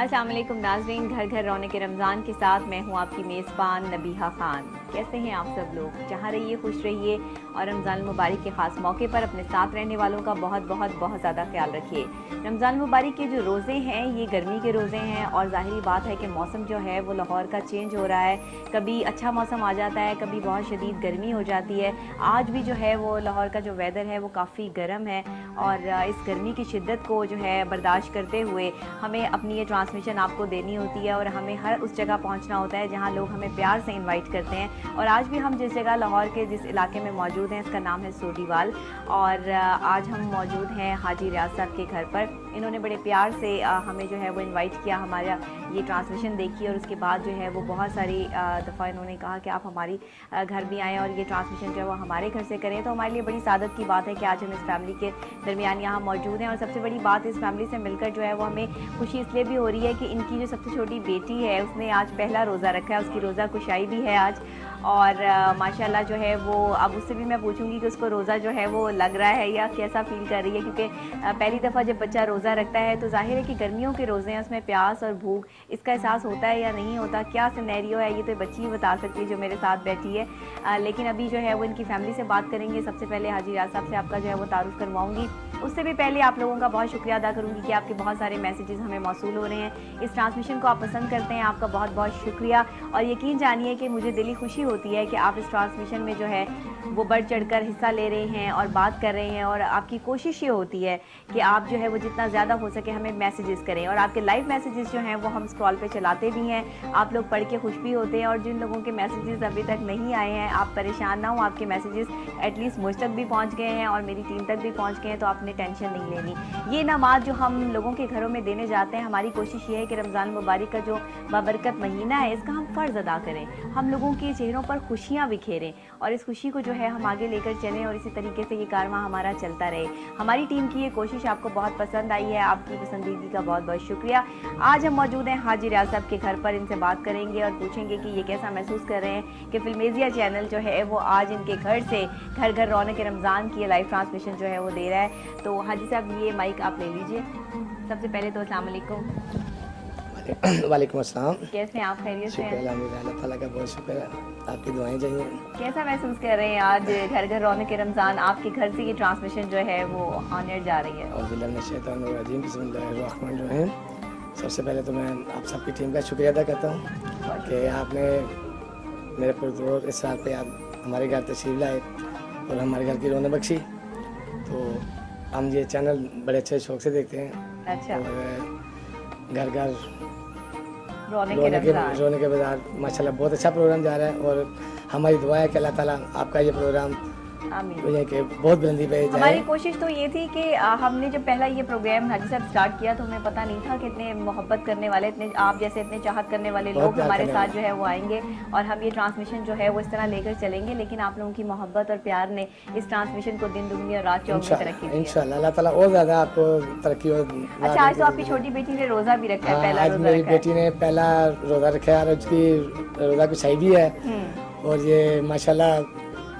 अस्सलाम वालेकुम नाज़रीन, घर घर रौनक रमज़ान के साथ मैं हूँ आपकी मेज़बान नबीहा खान। कैसे हैं आप सब लोग? जहाँ रहिए खुश रहिए और रमज़ान मुबारक के ख़ास मौके पर अपने साथ रहने वालों का बहुत बहुत बहुत ज़्यादा ख्याल रखिए। रमज़ान मुबारक के जो रोज़े हैं ये गर्मी के रोज़े हैं और ज़ाहिरी बात है कि मौसम जो है वो लाहौर का चेंज हो रहा है। कभी अच्छा मौसम आ जाता है, कभी बहुत शदीद गर्मी हो जाती है। आज भी जो है वो लाहौर का जो वेदर है वो काफ़ी गर्म है और इस गर्मी की शिद्दत को जो है बर्दाश्त करते हुए हमें अपनी ये ट्रांसमिशन आपको देनी होती है और हमें हर उस जगह पहुंचना होता है जहां लोग हमें प्यार से इनवाइट करते हैं। और आज भी हम जिस जगह लाहौर के जिस इलाके में मौजूद हैं इसका नाम है सोडीवाल और आज हम मौजूद हैं हाजी रियाज साहब के घर पर। इन्होंने बड़े प्यार से हमें जो है वो इनवाइट किया हमारा ये ट्रांसमिशन देखी और उसके बाद जो है वो बहुत सारी दफ़ा इन्होंने कहा कि आप हमारी घर भी आएँ और ये ट्रांसमिशन जो है वो हमारे घर से करें। तो हमारे लिए बड़ी सादत की बात है कि आज हम इस फैमिली के दरमियान यहाँ मौजूद हैं और सबसे बड़ी बात इस फैमिली से मिलकर जो है वो हमें खुशी इसलिए भी हो रही है कि इनकी जो सबसे छोटी बेटी है उसने आज पहला रोज़ा रखा है, उसकी रोज़ा कुशाई भी है आज और माशाल्लाह जो है वो अब उससे भी मैं पूछूंगी कि उसको रोज़ा जो है वो लग रहा है या कैसा फील कर रही है, क्योंकि पहली दफ़ा जब बच्चा रोज़ा रखता है तो जाहिर है कि गर्मियों के रोज़े हैं, उसमें प्यास और भूख इसका एहसास होता है या नहीं होता, क्या सिनेरियो है ये तो बच्ची ही बता सकती है जो मेरे साथ बैठी है। लेकिन अभी जो है वो इनकी फैमिली से बात करेंगे। सबसे पहले हाजी रियाज साहब से आपका जो है वो तारुफ करवाऊँगी। उससे भी पहले आप लोगों का बहुत शुक्रिया अदा करूँगी कि आपके बहुत सारे मैसेजेस हमें मौसूल हो रहे हैं, इस ट्रांसमिशन को आप पसंद करते हैं, आपका बहुत बहुत शुक्रिया। और यकीन जानिए कि मुझे दिली खुशी होती है कि आप इस ट्रांसमिशन में जो है वो बढ़ चढ़कर हिस्सा ले रहे हैं और बात कर रहे हैं और आपकी कोशिश ये होती है कि आप जो है वो जितना ज़्यादा हो सके हमें मैसेजेस करें और आपके लाइव मैसेजेस जो हैं वो हम स्क्रॉल पे चलाते भी हैं, आप लोग पढ़ के खुश भी होते हैं। और जिन लोगों के मैसेजेस अभी तक नहीं आए हैं आप परेशान ना हो, आपके मैसेजेस एटलीस्ट मुझ तक भी पहुँच गए हैं और मेरी टीम तक भी पहुँच गए हैं, तो आपने टेंशन नहीं लेनी। ये नमाज जो हम लोगों के घरों में देने जाते हैं, हमारी कोशिश ये है कि रमज़ान मुबारक का जो बाबरकत महीना है इसका हम फ़र्ज़ अदा करें, हम लोगों के चेहरों पर खुशियाँ बिखेरें और इस खुशी को जो है हम आगे लेकर चलें और इसी तरीके से ये कारवां हमारा चलता रहे। हमारी टीम की ये कोशिश आपको बहुत पसंद आई है, आपकी पसंदीदगी का बहुत बहुत शुक्रिया। आज हम मौजूद हैं हाजी रियाज साहब के घर पर, इनसे बात करेंगे और पूछेंगे कि ये कैसा महसूस कर रहे हैं कि फिल्मेजिया चैनल जो है वो आज इनके घर से घर घर रौनक रमज़ान की लाइव ट्रांसमिशन जो है वो दे रहा है। तो हाजी साहब ये माइक आप ले लीजिए। सबसे पहले तो अस्सलाम वालेकुम। वालेकुम अस्सलाम। कैसे हैं आप? खैरियत से हैं? अल्लाह ताला का बहुत शुक्र है, आपकी दुआएं चाहिए। कैसा महसूस कर रहे हैं आज घर घर रौनक रमज़ान आपके घर से ये ट्रांसमिशन जो है वो ऑन एयर जा रही है? और बिस्मिल्लाहिर्रहमानिर्रहीम। सबसे पहले तो मैं आप सबकी टीम का शुक्रिया अदा करता हूँ कि आपने मेरे पुरज़ोर इस रात पे आप हमारे घर तशरीफ़ लाए और हमारे घर की रौनक बख्शी। तो हम ये चैनल बड़े अच्छे शौक से देखते हैं। अच्छा। और घर घर रौनक के बाजार माशाल्लाह बहुत अच्छा प्रोग्राम जा रहा है और हमारी दुआ है कि अल्लाह ताला आपका ये प्रोग्राम के बहुत बुलंदी पे जाए। हमारी कोशिश तो ये थी कि हमने जब पहला ये प्रोग्राम हाजी साहब स्टार्ट किया तो हमें पता नहीं था कि इतने मोहब्बत करने वाले, इतने आप जैसे इतने चाहत करने वाले लोग हमारे साथ जो है वो आएंगे और हम ये ट्रांसमिशन जो है वो इस तरह लेकर चलेंगे। लेकिन आप लोगों की मोहब्बत और प्यार ने इस ट्रांसमिशन को दिन दुगनी और रात चौगुनी तरक्की दी है। इंशाल्लाह अल्लाह ताला और ज़्यादा आपको तरक्की और। अच्छा, आज तो आपकी छोटी बेटी ने रोज़ा भी रखा है, पहला रोज़ा मेरी बेटी ने पहला रोज़ा रखा है और उसकी रोज़ा कुशाई भी है और ये माशाल्लाह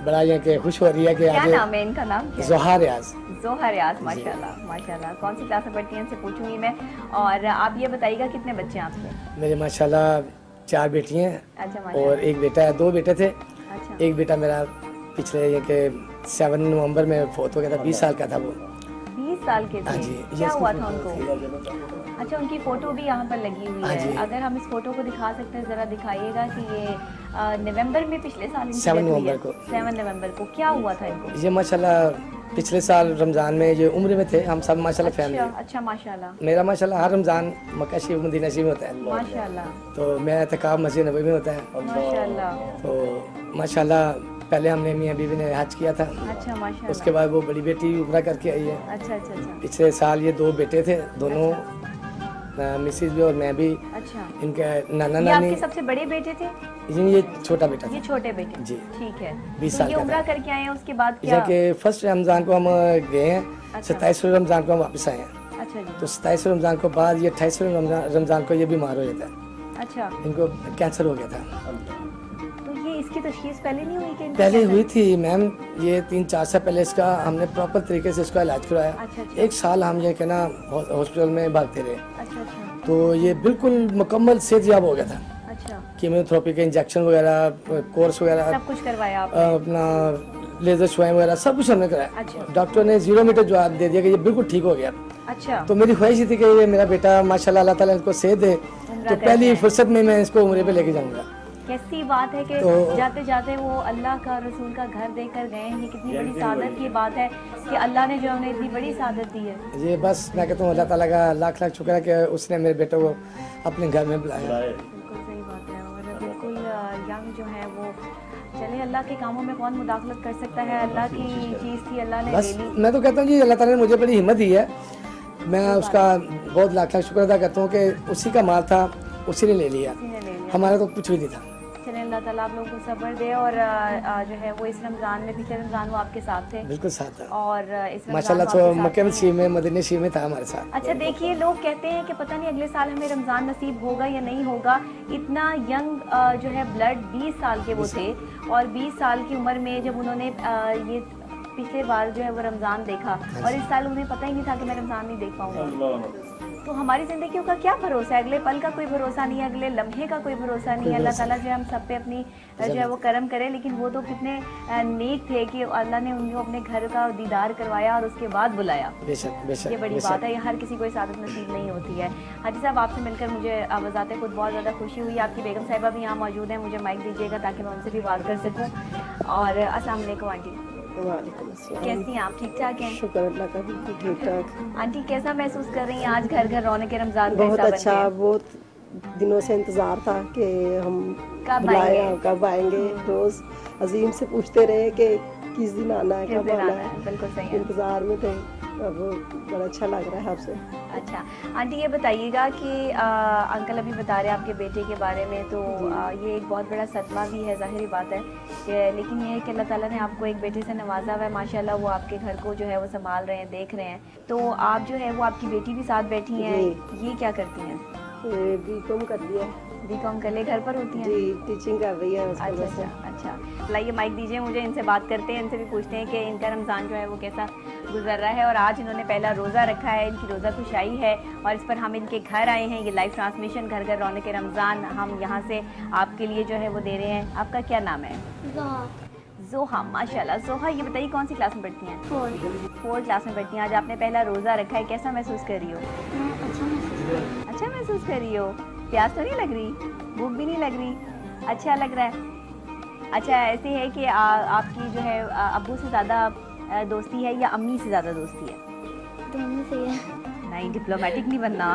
बड़ा ये कि खुश हो रही है कि क्या नाम है इनका? नाम क्या? ज़ोहा रियाज। ज़ोहा रियाज, माशाल्लाह माशाल्लाह। कौन सी क्लास में पढ़ती हैं इनसे पूछूंगी मैं। और आप ये बताइएगा कितने बच्चे हैं आपके? मेरे माशाल्लाह 4 बेटी हैं। अच्छा। और एक बेटा है, 2 बेटे थे। अच्छा। एक बेटा मेरा पिछले ये कि 7 नवंबर में फोत हो गया था, 20 साल का था वो। 20 साल के थे? जी। क्या हुआ था उनको? अच्छा, उनकी फ़ोटो भी यहाँ पर लगी हुई है, अगर हम इस फ़ोटो को दिखा सकते हैं ज़रा दिखाइएगा कि ये नवंबर में पिछले साल 7 नवंबर को। 7 नवंबर को क्या हुआ था इनको? ये माशाल्लाह पिछले साल रमज़ान में ये उम्र में थे, हम सब माशाल्लाह फैमिली। अच्छा माशाल्लाह। मेरा माशाल्लाह हर रमज़ान मक्का शरीफ मदीना शरीफ में होता है माशाल्लाह। तो मेरा इत्तिकाफ़ मस्जिद नबवी में होता है माशाल्लाह। तो माशाल्लाह पहले हमने मियाँ बीवी ने हज किया था। अच्छा माशाल्लाह। उसके बाद वो बड़ी बेटी उम्रा करके आई है। अच्छा अच्छा अच्छा। पिछले साल ये 2 बेटे थे, दोनों मिसेज भी और मैं भी। अच्छा। इनके नाना ये नानी। आपके सबसे बड़े बेटे थे? ये छोटा बेटा था। ये छोटे बेटे जी। ठीक है। 20 तो साल ये का उम्रा था। करके आए हैं, उसके बाद क्या? कि फर्स्ट रमज़ान को हम गए हैं, अच्छा। 27वें रमज़ान को हम वापस आए हैं। अच्छा जी। तो 27वें रमज़ान को बाद ये 28वें रमज़ान को ये बीमार हो जाता है। अच्छा। इनको कैंसर हो गया था। तो ये इसकी तशखीस पहले नहीं हुई कि इनको पहले कैंसर? हुई थी मैम, ये 3-4 साल पहले इसका हमने प्रॉपर तरीके से इसका इलाज कराया। अच्छा। 1 साल हम ये कहना हॉस्पिटल में भागते रहे। अच्छा अच्छा। तो ये बिल्कुल मुकम्मल सेहतयाब हो गया था। अच्छा, कीमोथेरेपी के इंजेक्शन वगैरह, कोर्स वगैरह, सब कुछ करवाया आप? अपना लेजर शुआएं वगैरह सब कुछ हमने कराया। अच्छा। डॉक्टर ने 0 मीटर जवाब दे दिया कि ये बिल्कुल ठीक हो गया। अच्छा, तो मेरी ख्वाहिश थी कि ये मेरा बेटा माशाल्लाह अल्लाह ताला इसको सेहत दे, तो कर पहली जाए। फुर्सत में मैं इसको उम्रे पे लेके जाऊंगा। कैसी बात है कि तो- जाते जाते वो अल्लाह का रसूल का घर देकर गए हैं। ये कितनी बड़ी सादत की बात है कि अल्लाह ने जो हमें इतनी बड़ी सादत दी है। ये बस मैं कहता हूँ अल्लाह ताला का लाख लाख शुक्र है कि उसने मेरे बेटे को अपने घर में बुलाया। बिल्कुल सही बात है। और बिल्कुल यंग जो है वो, चले अल्लाह के कामों में कौन मुदाखलत कर सकता है, अल्लाह की चीज़ थी, अल्लाह ने बस ले ली। मैं तो कहता हूँ जी अल्लाह ताला ने मुझे बड़ी हिम्मत दी है, मैं उसका बहुत लाख लाख शुक्र अदा करता हूँ कि उसी का माल था, उसी ने ले लिया, किसी ने ले लिया। हमारा तो कुछ भी नहीं था। चलें, अल्लाह ताला आप लोगों को सब्र दे। और जो है वो इस रमज़ान में, पिछले रमज़ान वो आपके साथ थे बिल्कुल साथ था और इस रमज़ान माशाल्लाह। वो तो आपके साथ मक्के में नहीं शरीफ में, मदीने शरीफ में था हमारे साथ। अच्छा, देखिए लोग कहते हैं कि पता नहीं अगले साल हमें रमज़ान नसीब होगा या नहीं होगा। इतना यंग जो है ब्लड, 20 साल के वो थे और 20 साल की उम्र में जब उन्होंने ये पिछले बार जो है वो रमज़ान देखा और इस साल उन्हें पता ही नहीं था कि मैं रमज़ान नहीं देख पाऊंगा। तो हमारी ज़िंदगियों का क्या भरोसा है, अगले पल का कोई भरोसा नहीं है, अगले लम्हे का कोई भरोसा नहीं है। अल्लाह ताला जो है हम सब पे अपनी जो है वो करम करे। लेकिन वो तो कितने नेक थे कि अल्लाह ने उनको अपने घर का दीदार करवाया और उसके बाद बुलाया। बेशक बेशक ये बड़ी बात है, ये हर किसी को ये सादत नसीब नहीं होती है। हाजी साहब, आपसे मिलकर मुझे वजाते खुद बहुत ज़्यादा खुशी हुई। आपकी बेगम साहिबा भी यहाँ मौजूद हैं, मुझे माइक दीजिएगा ताकि मैं उनसे भी बात कर सकूँ। और अस्सलाम वालेकुम आंटी, वालेकुम अस्सलाम। कैसी हैं आप? ठीक ठाक हैं? शुक्र अल्लाह का, बिल्कुल ठीक ठाक। आंटी, कैसा महसूस कर रही हैं आज घर घर रौनक रमज़ान का बहुत हिस्सा अच्छा, बन बहुत दिनों से इंतज़ार था कि हम कब बुलाए आएंगे? कब आएंगे। रोज़ अजीम से पूछते रहे कि किस दिन आना है, किस कब दिन आना आना है? है। बिल्कुल सही है। इंतज़ार में थे, अब बड़ा अच्छा लग रहा है आपसे। अच्छा आंटी, ये बताइएगा कि अंकल अभी बता रहे हैं आपके बेटे के बारे में, तो ये एक बहुत बड़ा सदमा भी है, ज़ाहिरी बात है लेकिन ये है कि अल्लाह ताला ने आपको एक बेटे से नवाजा हुआ है माशाल्लाह। वो आपके घर को जो है वो संभाल रहे हैं, देख रहे हैं। तो आप जो है वो, आपकी बेटी भी साथ बैठी हैं, ये क्या करती हैं? बीकॉम कर लिया। बीकॉम कर ले, घर पर होती हैं? जी, टीचिंग कर रही है उसके अच्छा वजह से। अच्छा अच्छा, लाइए माइक दीजिए मुझे, इनसे बात करते हैं, इनसे भी पूछते हैं कि इनका रमज़ान जो है वो कैसा गुजर रहा है। और आज इन्होंने पहला रोज़ा रखा है, इनकी रोज़ा कुशाई है और इस पर हम इनके घर आए हैं। ये लाइव ट्रांसमिशन घर घर रौनक रमज़ान हम यहाँ से आपके लिए जो है वो दे रहे हैं। आपका क्या नाम है? जोहा, माशाल्लाह। जोहा, ये बताइए कौन सी क्लास में पढ़ती हैं? 4 क्लास में पढ़ती हैं। आज आपने पहला रोज़ा रखा है, कैसा महसूस कर रही हो? अच्छा महसूस कर रही हो? प्यास तो नहीं लग रही? भूख भी नहीं लग रही? अच्छा लग रहा है। अच्छा, ऐसे है कि आपकी जो है अब्बू से ज़्यादा दोस्ती है या अम्मी से ज़्यादा दोस्ती है? दोनों से है। नहीं, डिप्लोमेटिक नहीं बनना।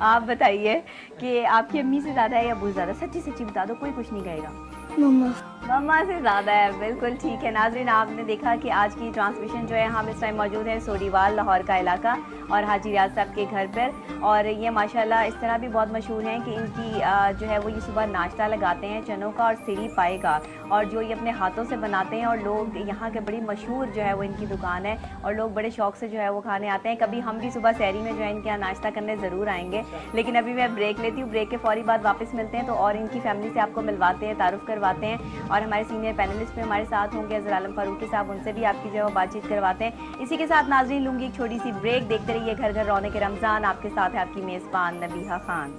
आप बताइए कि आपकी अम्मी से ज़्यादा है या अब्बू से ज़्यादा? सच्ची सच्ची बता दो, कोई कुछ नहीं कहेगा। मम्मा। मम्मा से ज़्यादा है, बिल्कुल ठीक है। नाज़रीन, आपने देखा कि आज की ट्रांसमिशन जो है, हम इस टाइम मौजूद हैं सोडीवाल, लाहौर का इलाका और हाजी रियाज साहब के घर पर। और ये माशाल्लाह इस तरह भी बहुत मशहूर हैं कि इनकी जो है वो ये सुबह नाश्ता लगाते हैं चनों का और सीरी पाए का, और जो ये अपने हाथों से बनाते हैं। और लोग यहाँ के बड़ी मशहूर जो है वो इनकी दुकान है और लोग बड़े शौक से जो है वो खाने आते हैं। कभी हम भी सुबह सहरी में जो है इनके यहाँ नाश्ता करने ज़रूर आएंगे। लेकिन अभी मैं ब्रेक लेती हूँ, ब्रेक के फौरी बाद वापस मिलते हैं तो और इनकी फैमिली से आपको मिलवाते हैं, तारुफ करवाते हैं। और हमारे सीनियर पैनलिस्ट भी हमारे साथ होंगे, अज़र आलम फारूकी साहब, उनसे भी आपकी जो है वो बातचीत करवाते हैं। इसी के साथ नाज़रीन लूँगी एक छोटी सी ब्रेक। देखते रहिए घर घर रौनक रमज़ान। आपके साथ है आपकी मेज़बान नबीहा खान।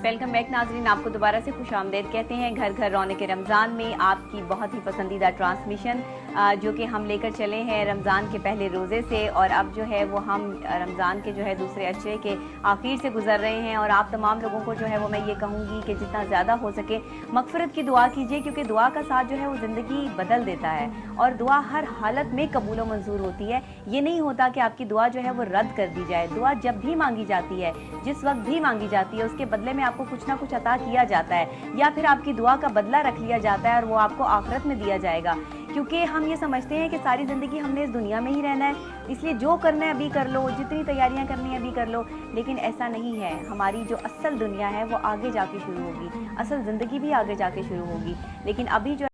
वेलकम बैक नाजरीन, आपको दोबारा से खुश आमदेद कहते हैं घर घर रौनक रमज़ान में। आपकी बहुत ही पसंदीदा ट्रांसमिशन जो कि हम लेकर चले हैं रमज़ान के पहले रोज़े से, और अब जो है वो हम रमज़ान के जो है दूसरे अशरे के आखिर से गुजर रहे हैं। और आप तमाम लोगों को जो है वो मैं ये कहूँगी कि जितना ज़्यादा हो सके मगफिरत की दुआ कीजिए, क्योंकि दुआ का साथ जो है वो ज़िंदगी बदल देता है और दुआ हर हालत में कबूल व मंजूर होती है। ये नहीं होता कि आपकी दुआ जो है वो रद्द कर दी जाए। दुआ जब भी मांगी जाती है, जिस वक्त भी मांगी जाती है, उसके बदले में आपको कुछ ना कुछ अता किया जाता है, या फिर आपकी दुआ का बदला रख लिया जाता है और वो आपको आखिरत में दिया जाएगा। क्योंकि हम ये समझते हैं कि सारी ज़िंदगी हमने इस दुनिया में ही रहना है, इसलिए जो करना है अभी कर लो, जितनी तैयारियां करनी है अभी कर लो। लेकिन ऐसा नहीं है। हमारी जो असल दुनिया है वो आगे जाके शुरू होगी, असल ज़िंदगी भी आगे जाके शुरू होगी। लेकिन अभी जो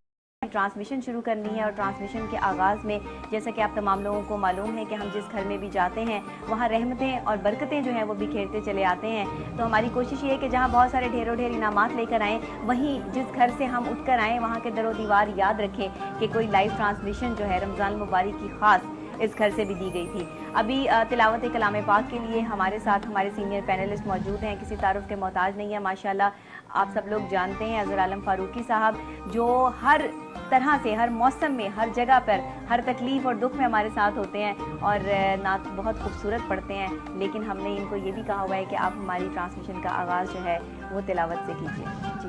ट्रांसमिशन शुरू करनी है और ट्रांसमिशन के आगाज़ में जैसा कि आप तमाम लोगों को मालूम है कि हम जिस घर में भी जाते हैं वहाँ रहमतें और बरकतें जो हैं वो बिखेरते चले आते हैं। तो हमारी कोशिश ये है कि जहाँ बहुत सारे ढेरों ढेर इनामात लेकर आएँ, वहीं जिस घर से हम उठ कर आएँ वहाँ के दरो दीवार याद रखें कि कोई लाइव ट्रांसमिशन जो है रमज़ान मुबारक की ख़ास इस घर से भी दी गई थी। अभी तिलावत कलाम पाक के लिए हमारे साथ हमारे सीनियर पैनलिस्ट मौजूद हैं, किसी तारुफ के मोहताज नहीं है माशाल्लाह। आप सब लोग जानते हैं अज़हर आलम फारूकी साहब जो हर तरह से, हर मौसम में, हर जगह पर, हर तकलीफ़ और दुख में हमारे साथ होते हैं और नात बहुत खूबसूरत पढ़ते हैं। लेकिन हमने इनको ये भी कहा हुआ है कि आप हमारी ट्रांसमिशन का आगाज़ जो है वो तिलावत से कीजिए। जी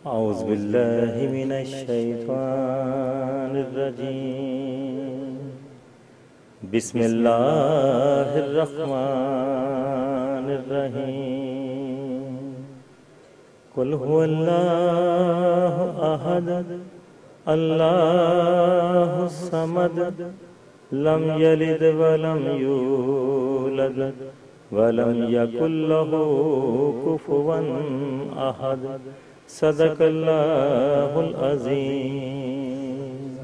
औज़ु बिल्लाहि मिनश शैतानिर रजीम, बिस्मिल्लाहिर रहमानिर रहीम। कुल हुवल्लाहु अहद अल्लाहुस समद लम यलिद वलम यूलद वलम यकुल लहू कुफुवन अहद। सदक़ल्लाहुल अज़ीम।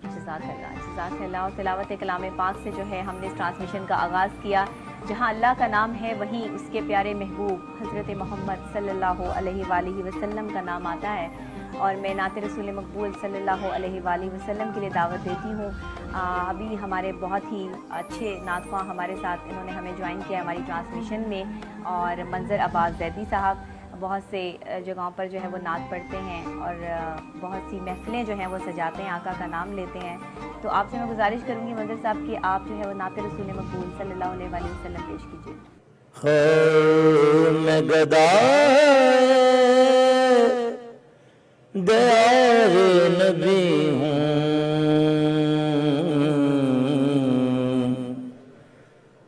जज़ाकल्लाह। और तिलावत कलाम पाक से जो है हमने इस ट्रांसमिशन का आगाज़ किया। जहाँ अल्लाह का नाम है वहीं उसके प्यारे महबूब हज़रत मोहम्मद सल्लल्लाहु अलैहि वसल्लम का नाम आता है और मैं नाते रसूल मकबूल सल्लल्लाहु अलैहि वसल्लम के लिए दावत देती हूँ। अभी हमारे बहुत ही अच्छे नातख़्वां हमारे साथ इन्होंने हमें ज्वाइन किया हमारी ट्रांसमिशन में और मंजर अब्बास ज़ैदी साहब बहुत से जगहों पर जो है वो नात पढ़ते हैं और बहुत सी महफ़िलें जो हैं वो सजाते हैं, आका का नाम लेते हैं। तो आपसे मैं गुजारिश करूँगी मंजर साहब कि आप जो है वो नाते रसूल मकबूल सल्लल्लाहु अलैहि वसल्लम पेश कीजिए। मैं गदारे नबी हूँ,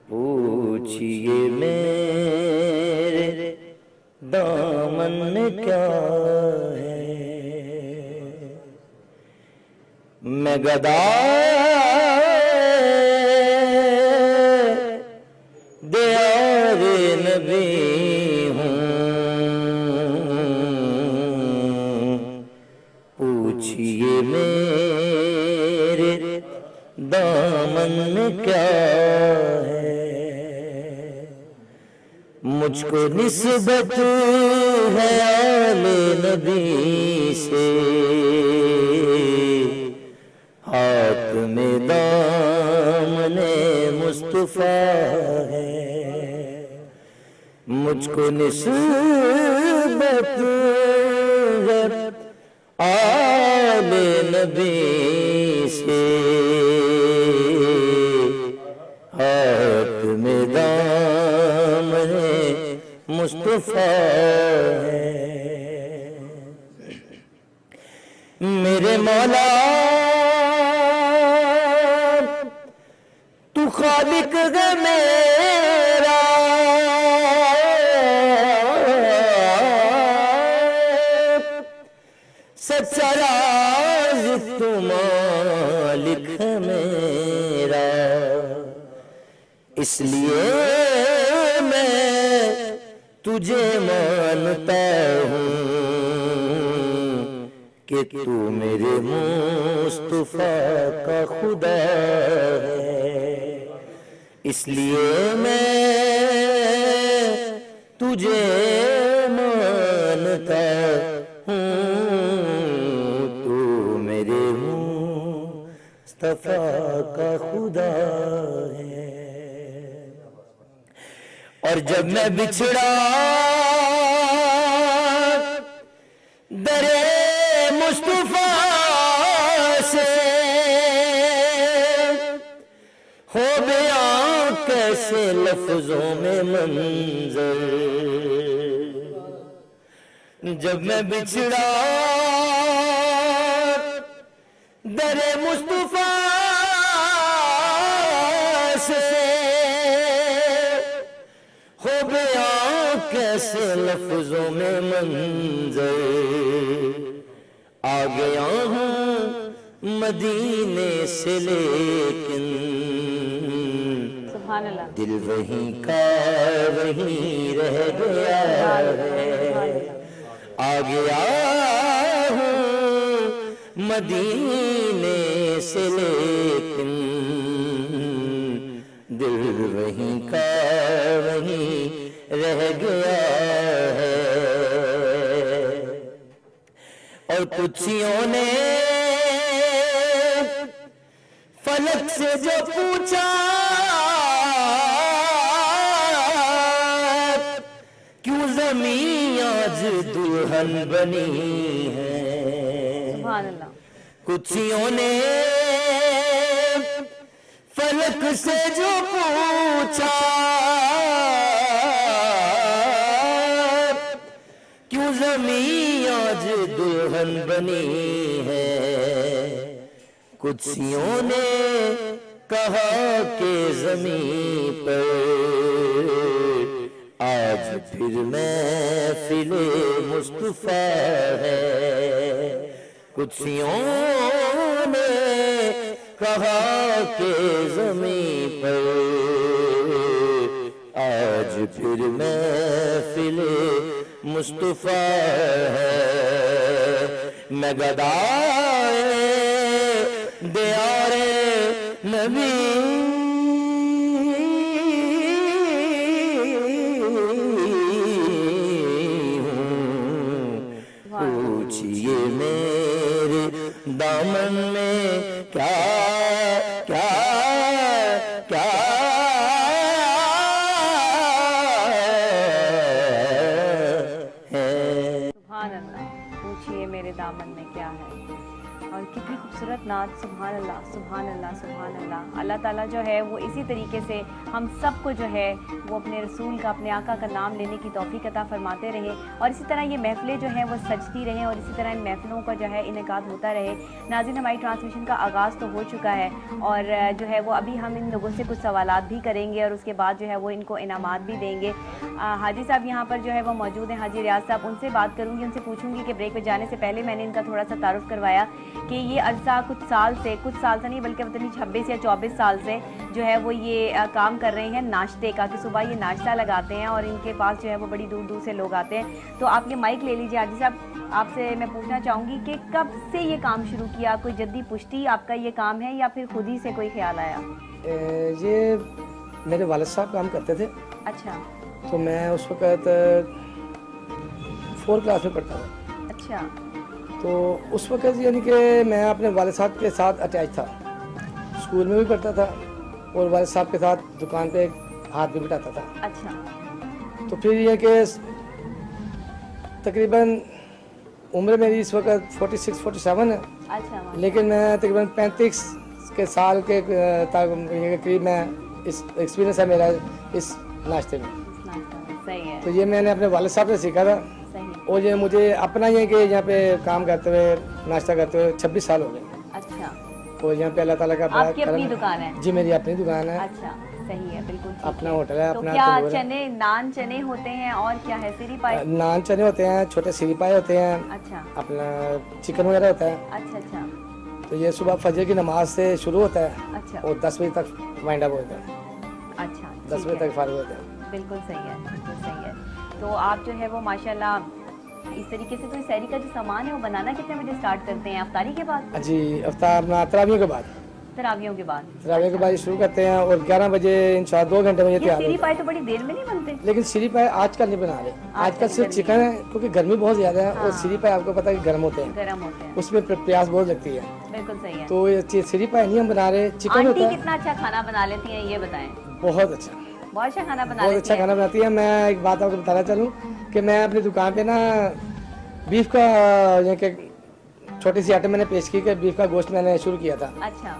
पूछिए मेरे दामन में क्या है। मैं गदारे नबी हूँ, पूछिए मेरे दामन में क्या है। मुझको निस्बत है आले नबी से, हाथ में दामने मुस्तफा है। मुझको निस्बत है आले नबी से, हाथ में दामने मुस्तफा है। मेरे मौला तू खालिक है मेरा, सच्चा राज तू मालिक है मेरा। इसलिए मैं तुझे मानता हूँ कि तू मेरे मुस्तफा का खुदा है। इसलिए मैं तुझे मानता हूँ, तू मेरे मुस्तफा का खुदा है। और जब मैं बिछड़ा दरे मुस्तफा से, हो गया कैसे लफ्जों में मंजर। जब मैं बिछड़ा दरे मुस्तफा से, हो गया कैसे लफ्जों में मंजर। आ गया हूँ मदीने से लेकिन सुभान अल्लाह, दिल वहीं का वहीं रह गया है। आ गया हूँ मदीने से, लेकिन दिल वहीं का वहीं रह गया है। और कुछियों ने फलक से जो पूछा, क्यों ज़मीं आज दुल्हन बनी है। सुभान अल्लाह। कुछियों ने फलक से जो पूछा, क्यों ज़मीं आज दुल्हन बनी है। कुछियों ने कहा कि ज़मीं पर आज फिर महफ़िले मुस्तफ़ा है। कुछियों ने कहा कि ज़मीं पर आज फिर महफ़िले मुस्तफ़ा है। मैं गदाए दियारे नबी पूछिए मेरे दामन में क्या क्या क्या है। सुभान अल्लाह। पूछिए मेरे दामन में क्या है। और कितनी खूबसूरत नात। सुभान अल्लाह, सुभान अल्लाह, सुभान अल्लाह। अल्लाह ताला जो है वो इसी तरीके से हम सबको जो है वो अपने रसूल का, अपने आका का नाम लेने की तौफीक अता फरमाते रहे और इसी तरह ये महफ़िलें जो हैं वो सजती रहें और इसी तरह इन महफ़िलों का जो है इनेकाद होता रहे। नाज़रीन, हमारी ट्रांसमिशन का आगाज़ तो हो चुका है और जो है वो अभी हम इन लोगों से कुछ सवालात भी करेंगे और उसके बाद जो है वो इनको इनामात भी देंगे। हाजी साहब यहाँ पर जो है वो मौजूद हैं, हाजी रियाज साहब। उनसे बात करूँगी, उनसे पूछूंगी कि ब्रेक पे जाने से पहले मैंने इनका थोड़ा सा तारुफ करवाया कि ये अरसा कुछ साल से नहीं बल्कि पता नहीं 26 या 24 साल से जो है वो ये काम कर रहे हैं नाश्ते का, कि सुबह ये नाश्ता लगाते हैं और इनके पास जो है वो बड़ी दूर दूर से लोग आते हैं। तो आप ये माइक ले लीजिए। हाजी साहब, आपसे मैं पूछना चाहूँगी कि कब से ये काम शुरू किया, कोई जद्दी पुश्ती आपका ये काम है या फिर खुद ही से कोई ख्याल आया? ये मेरे वालिद साहब काम करते थे, अच्छा तो मैं उस वक़्त 4 क्लास में पढ़ता था। अच्छा तो उस वक़्त यानी कि मैं अपने वालिद साहब के साथ अटैच था, स्कूल में भी पढ़ता था और वालिद साहब के साथ दुकान पे हाथ भी बिठाता था। अच्छा तो फिर ये कि तकरीबन उम्र मेरी इस वक्त 46-47 है, अच्छा लेकिन मैं तकरीबन 35 के साल के करीब मैं इस एक्सपीरियंस है मेरा इस नाश्ते में। सही है, तो ये मैंने अपने वालिद साहब से सीखा था सही। और ये मुझे अपना ये कि यहाँ पे काम करते हुए नाश्ता करते हुए 26 साल हो गए। अच्छा, और यहाँ पे अल्लाह ताला का बड़ा आपकी अपनी करम दुकान है? जी, मेरी अपनी दुकान है। अच्छा, सही है, बिल्कुल ठीक अपना है। होटल है, तो अपना क्या तंदूर है। चने, नान चने होते हैं और क्या है? सीरी पाई? नान चने होते हैं, छोटे सीरी पाए होते हैं, अच्छा अपना चिकन वगैरह होता है। अच्छा अच्छा तो ये सुबह फजर की नमाज से शुरू होता है अच्छा और 10 बजे तक वाइंड अप होता है, अच्छा 10 ठीक बजे है। तक फारिग होते हैं। बिल्कुल सही है, बिल्कुल सही है। तो आप जो है वो माशाल्लाह इस तरीके से, तो इस सहरी का जो सामान है वो बनाना कितने बजे स्टार्ट करते हैं? अफ्तारी के बाद? जी, अफ्तार अपना तरावियों के बाद, तरावियों के बाद? तरावियों के बाद शुरू करते हैं और 11 बजे इंशाल्लाह 2 घंटे में ये ये तैयार सीरी होता है। पाई तो बड़ी देर में नहीं बनते? लेकिन सीरी पाए आजकल नहीं बना रहे, आजकल सिर्फ गर्मी चिकन है क्योंकि गर्मी बहुत ज़्यादा है और हाँ। सीरी पाए आपको पता है कि गर्म होते हैं, गर्म होते हैं, उसमें प्यास बहुत लगती है। बिल्कुल सही है। तो ये सीरी पाए नहीं हम बना रहे, चिकन आंटी होता है। कितना अच्छा खाना बना लेती हैं ये बताएं? बहुत अच्छा, बहुत अच्छा खाना बना बहुत लेती अच्छा हैं। खाना बनाती है। मैं एक बात आपको बताना चाहूँ कि मैं अपनी दुकान पे ना बीफ का ये कि छोटी सी आइटम मैंने पेश की कि बीफ का गोश्त मैंने शुरू किया था। अच्छा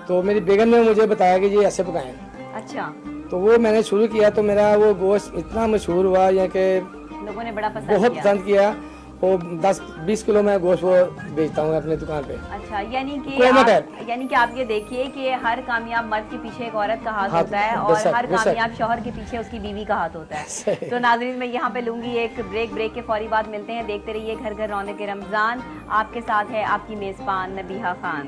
तो मेरी बेगम ने मुझे बताया कि ये ऐसे पकाएं, अच्छा, तो वो मैंने शुरू किया तो मेरा वो गोश्त इतना मशहूर हुआ या कि लोगों ने बड़ा बहुत पसंद किया। पसंद किया। वो 10-20 किलो मैं गोश्त वो बेचता हूँ अपनी दुकान पे। अच्छा, यानी कि आप ये देखिए कि हर कामयाब मर्द के पीछे एक औरत का हाथ होता है और बेशक, हर बेशक। कामयाब शौहर के पीछे उसकी बीवी का हाथ होता है। सही। तो नाज़रीन, मैं यहाँ पे लूंगी एक ब्रेक के फौरी बाद मिलते हैं। देखते रहिए घर घर रौनक के रमजान। आपके साथ है आपकी मेजबान नबीहा खान।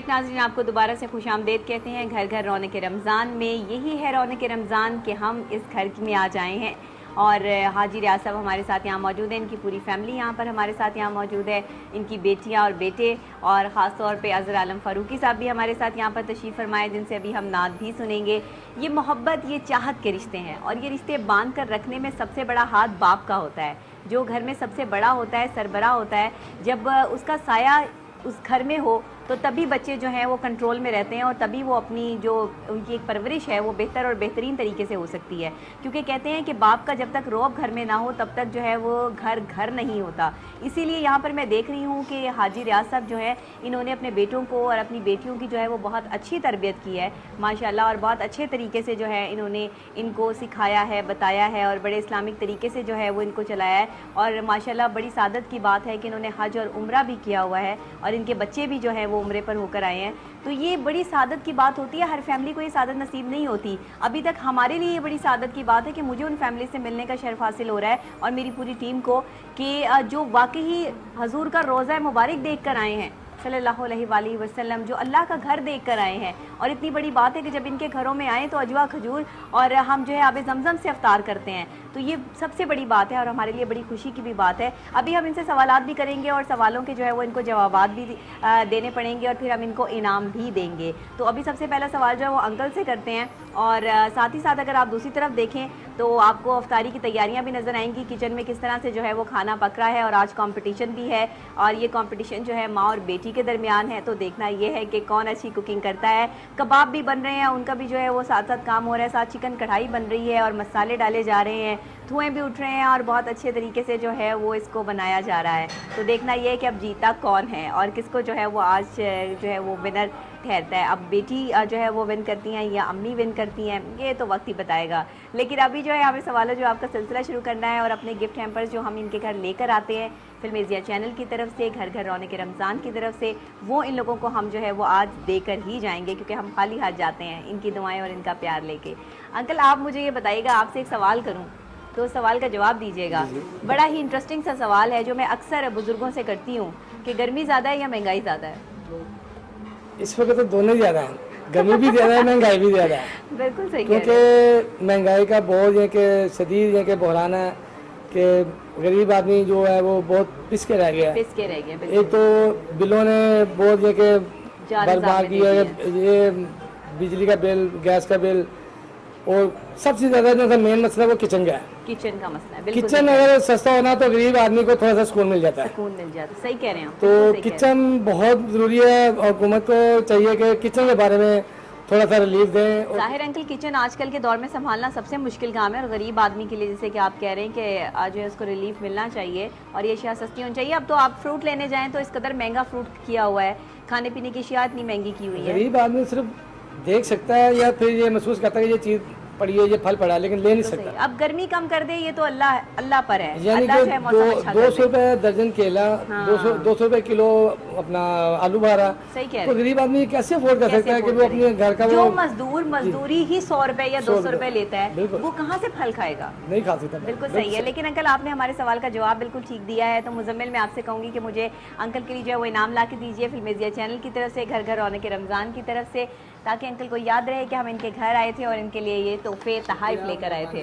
नाज़रीन, आपको दोबारा से खुशामदीद कहते हैं घर घर रौनक रमज़ान में। यही है रौनक रमज़ान कि हम इस घर में आ जाए हैं और हाजी रियाज साहब हमारे साथ यहाँ मौजूद हैं। इनकी पूरी फैमिली यहाँ पर हमारे साथ यहाँ मौजूद है, इनकी बेटियाँ और बेटे, और ख़ास तौर पे अज़हर आलम फ़ारूकी साहब भी हमारे साथ यहाँ पर तशरीफ़ फरमाए, जिनसे अभी हम नात भी सुनेंगे। ये मोहब्बत, ये चाहत के रिश्ते हैं और ये रिश्ते बांध कर रखने में सबसे बड़ा हाथ बाप का होता है, जो घर में सबसे बड़ा होता है, सरबरा होता है। जब उसका साया उस घर में हो तो तभी बच्चे जो हैं वो कंट्रोल में रहते हैं और तभी वो अपनी जो उनकी एक परवरिश है वो बेहतर और बेहतरीन तरीके से हो सकती है। क्योंकि कहते हैं कि बाप का जब तक रौब घर में ना हो तब तक जो है वो घर घर नहीं होता। इसीलिए यहाँ पर मैं देख रही हूँ कि हाजी रियाज साहब जो है इन्होंने अपने बेटों को और अपनी बेटियों की जो है वो बहुत अच्छी तरबियत की है माशाल्लाह, और बहुत अच्छे तरीके से जो है इन्होंने इनको सिखाया है, बताया है और बड़े इस्लामिक तरीके से जो है वो इनको चलाया है। और माशाल्लाह बड़ी सादत की बात है कि इन्होंने हज और उम्रा भी किया हुआ है और इनके बच्चे भी जो है वो उम्रे पर होकर आए हैं। तो ये बड़ी सादत की बात होती है, हर फैमिली को ये सादत नसीब नहीं होती। अभी तक हमारे लिए ये बड़ी सादत की बात है कि मुझे उन फैमिली से मिलने का शर्फ हासिल हो रहा है और मेरी पूरी टीम को कि जो वाकई हजूर का रोज़ा मुबारक देख कर आए हैं सल्लल्लाहु अलैहि वसल्लम, जो अल्लाह का घर देख कर आए हैं। और इतनी बड़ी बात है कि जब इनके घरों में आए तो अजवा खजूर और हम जो है आब ज़मज़म से अफ्तार करते हैं, तो ये सबसे बड़ी बात है और हमारे लिए बड़ी खुशी की भी बात है। अभी हम इनसे सवालात भी करेंगे और सवालों के जो है वो इनको जवाबात भी देने पड़ेंगे और फिर हम इनको इनाम भी देंगे। तो अभी सबसे पहला सवाल जो है वो अंकल से करते हैं और साथ ही साथ अगर आप दूसरी तरफ देखें तो आपको अफ्तारी की तैयारियां भी नज़र आएंगी, किचन में किस तरह से जो है वो खाना पक रहा है। और आज कंपटीशन भी है और ये कंपटीशन जो है माँ और बेटी के दरमियान है, तो देखना ये है कि कौन अच्छी कुकिंग करता है। कबाब भी बन रहे हैं, उनका भी जो है वो साथ साथ काम हो रहा है, साथ चिकन कढ़ाई बन रही है और मसाले डाले जा रहे हैं, धुएँ भी उठ रहे हैं और बहुत अच्छे तरीके से जो है वो इसको बनाया जा रहा है। तो देखना ये है कि अब जीता कौन है और किसको जो है वो आज जो है वो विनर ठहरता है। अब बेटी जो है वो विन करती हैं या अम्मी विन करती हैं, ये तो वक्त ही बताएगा। लेकिन अभी जो है हमें सवालों जो आपका सिलसिला शुरू करना है और अपने गिफ्ट हैम्पर्स जो हम इनके घर लेकर आते हैं फिल्मेज़िया चैनल की तरफ से, घर घर रौनक रमज़ान की तरफ से, वो इन लोगों को हम जो है वो आज देकर ही जाएंगे क्योंकि हम खाली हाथ जाते हैं इनकी दुआएं और इनका प्यार लेके। अंकल आप मुझे ये बताइएगा, आपसे एक सवाल करूँ तो सवाल का जवाब दीजिएगा। बड़ा ही इंटरेस्टिंग सा सवाल है जो मैं अक्सर बुजुर्गों से करती हूँ कि गर्मी ज़्यादा है या महंगाई ज़्यादा है? इस वक्त तो दोनों ही ज़्यादा हैं, गर्मी भी ज़्यादा है, महंगाई भी ज़्यादा है। बिल्कुल सही, क्योंकि महंगाई का बोझ है कि शदीद है कि बहरान है कि गरीब आदमी जो है वो बहुत पिस के रह गया। एक तो बिलों ने बहुत है कि बर्बाद किया है, ये बिजली का बिल, गैस का बिल, और सबसे ज़्यादा जो मेन मसला वो किचन का है। किचन का मसला है। किचन अगर सस्ता होना तो गरीब आदमी को थोड़ा सा सुकून मिल जाता है। सुकून मिल जाता है, सही कह रहे हैं। तो किचन बहुत ज़रूरी है और हुकूमत को चाहिए कि किचन के बारे में थोड़ा सा रिलीफ दें। जाहिर अंकल किचन आजकल के दौर में संभालना सबसे मुश्किल काम है और गरीब आदमी के लिए जैसे कि आप कह रहे हैं कि आज जो है उसको रिलीफ मिलना चाहिए और ये अशिया सस्ती होनी चाहिए। अब तो आप फ्रूट लेने जाएं तो इस कदर महंगा फ्रूट किया हुआ है, खाने पीने की अशिया इतनी महंगी की हुई है। गरीब आदमी सिर्फ देख सकता है या फिर ये महसूस करता है कि ये चीज़ पड़ी है, ये फल पड़ा, लेकिन ले नहीं तो सकता। अब गर्मी कम कर दे ये तो अल्लाह पर है। यानी कि 200 रुपए दर्जन केला, हाँ। 200 रुपए किलो अपना आलू बुखारा, सही कह रहे तो गरीब आदमी कैसे अफोर्ड कर सकता है कि वो अपने घर का जो वो मजदूरी ही 100 रुपए या 200 रुपए लेता है वो कहाँ से फल खाएगा? नहीं खा सकता। बिल्कुल सही है। लेकिन अंकल आपने हमारे सवाल का जवाब बिल्कुल ठीक दिया है, तो मुजम्मिल मैं आपसे कहूँगी कि मुझे अंकल के लिए जो है वो इनाम ला के दीजिए फिल्मेज़िया चैनल की तरफ से, घर घर रौनक रमज़ान की तरफ से, ताकि अंकल को याद रहे कि हम इनके घर आए थे और इनके लिए ये तोहफे तहाइफ लेकर आए थे।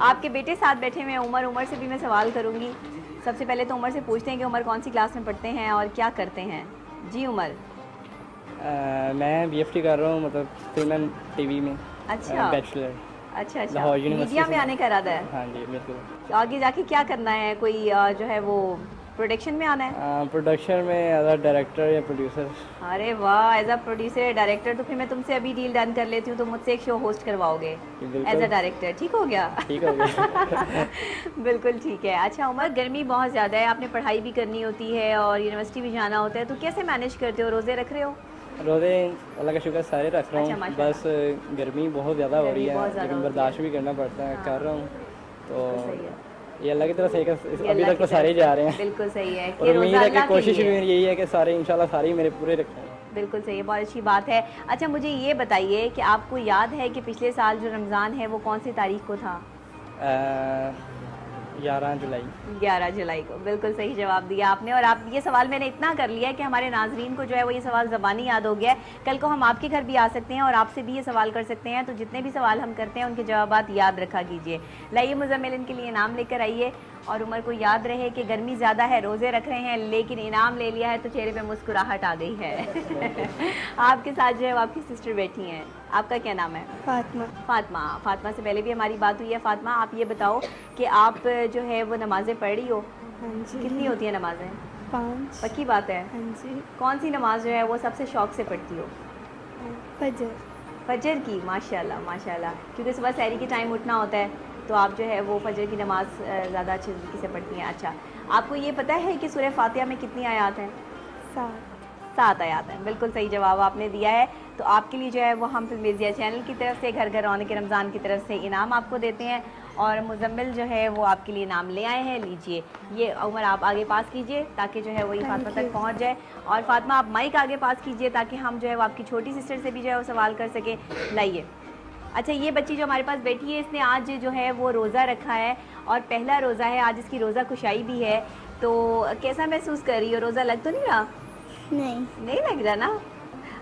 आपके बेटे साथ बैठे हुए उमर से भी मैं सवाल करूंगी। सबसे पहले तो उमर से पूछते हैं कि उमर कौन सी क्लास में पढ़ते हैं और क्या करते हैं? जी उमर। मैं BFT कर रहा हूँ, मतलब फिल्म एंड टीवी में। अच्छा बैचलर। अच्छा मीडिया में आने का इरादा है? हाँ जी बिल्कुल। आगे जाके क्या करना है? कोई जो है वो प्रोडक्शन में आना है? प्रोडक्शन में एज अ डायरेक्टर या प्रोड्यूसर। अरे वाह, एज अ प्रोड्यूसर या डायरेक्टर, तो फिर मैं तुमसे अभी डील डन कर लेती हूँ, तो मुझसे एक शो होस्ट करवाओगे एज अ डायरेक्टर, ठीक हो गया? ठीक हो गया। बिल्कुल ठीक है। अच्छा उमर, गर्मी बहुत ज़्यादा है, आपने पढ़ाई भी करनी होती है और यूनिवर्सिटी भी जाना होता है, तो कैसे मैनेज करते हो? रोज़े रख रहे हो? रोज़े अल्लाह का शुक्र सारे रख रहा हूँ। अच्छा, बस गर्मी बहुत ज़्यादा हो रही है, लेकिन बर्दाश्त भी करना पड़ता है, कर रहा हूँ। तो ये अल्लाह की तरफ से अभी तक तो सारे जा रहे हैं। बिल्कुल सही है। और उम्मीद है कि कोशिश यही है कि सारे इंशाल्लाह सारे मेरे पूरे रखें। बिल्कुल सही है, बहुत अच्छी बात है। अच्छा मुझे ये बताइए कि आपको याद है कि पिछले साल जो रमज़ान है वो कौन सी तारीख को था? 11 जुलाई। 11 जुलाई को, बिल्कुल सही जवाब दिया आपने। और आप ये सवाल मैंने इतना कर लिया है कि हमारे नाजरीन को जो है वो ये सवाल ज़बानी याद हो गया है। कल को हम आपके घर भी आ सकते हैं और आपसे भी ये सवाल कर सकते हैं, तो जितने भी सवाल हम करते हैं उनके जवाबात याद रखा कीजिए। लाइए मुजम्मिल इनके लिए इनाम लेकर आइए। और उमर को याद रहे कि गर्मी ज़्यादा है, रोज़े रख रहे हैं, लेकिन इनाम ले लिया है तो चेहरे पे मुस्कुराहट आ गई है। आपके साथ जो है वो आपकी सिस्टर बैठी हैं। आपका क्या नाम है? फातिमा। फातिमा। फातिमा से पहले भी हमारी बात हुई है। फातिमा, आप ये बताओ कि आप जो है वो नमाज़ें पढ़ रही हो? हाँ जी। कितनी होती है नमाज़ें? 5। पक्की बात है? हाँ जी। कौन सी नमाज जो है वो सबसे शौक से पढ़ती हो? फजर। फजर की? माशाल्लाह माशाल्लाह, क्योंकि सुबह सहरी के टाइम उठना होता है तो आप जो है वो फजर की नमाज ज़्यादा अच्छे तरीके से पढ़ती हैं। अच्छा, आपको ये पता है कि सूरह फातिहा में कितनी आयात हैं? 7 आयात हैं। बिल्कुल सही जवाब आपने दिया है। तो आपके लिए जो है वो हम फिल्मेज़िया चैनल की तरफ से घर घर रौनक रमज़ान की तरफ से इनाम आपको देते हैं। और मुजम्मिल जो है वो आपके लिए इनाम ले आए हैं। लीजिए, ये उमर आप आगे पास कीजिए ताकि जो है वही फातिमा तक पहुंच जाए। और फातिमा आप माइक आगे पास कीजिए ताकि हम जो है वो आपकी छोटी सिस्टर से भी जो है वो सवाल कर सके। लाइए। अच्छा, ये बच्ची जो हमारे पास बैठी है इसने आज जो है वो रोज़ा रखा है और पहला रोज़ा है, आज इसकी रोज़ा खुशाई भी है। तो कैसा महसूस कर रही हो? रोज़ा लग तो नहीं रहा? नहीं लग रहा ना?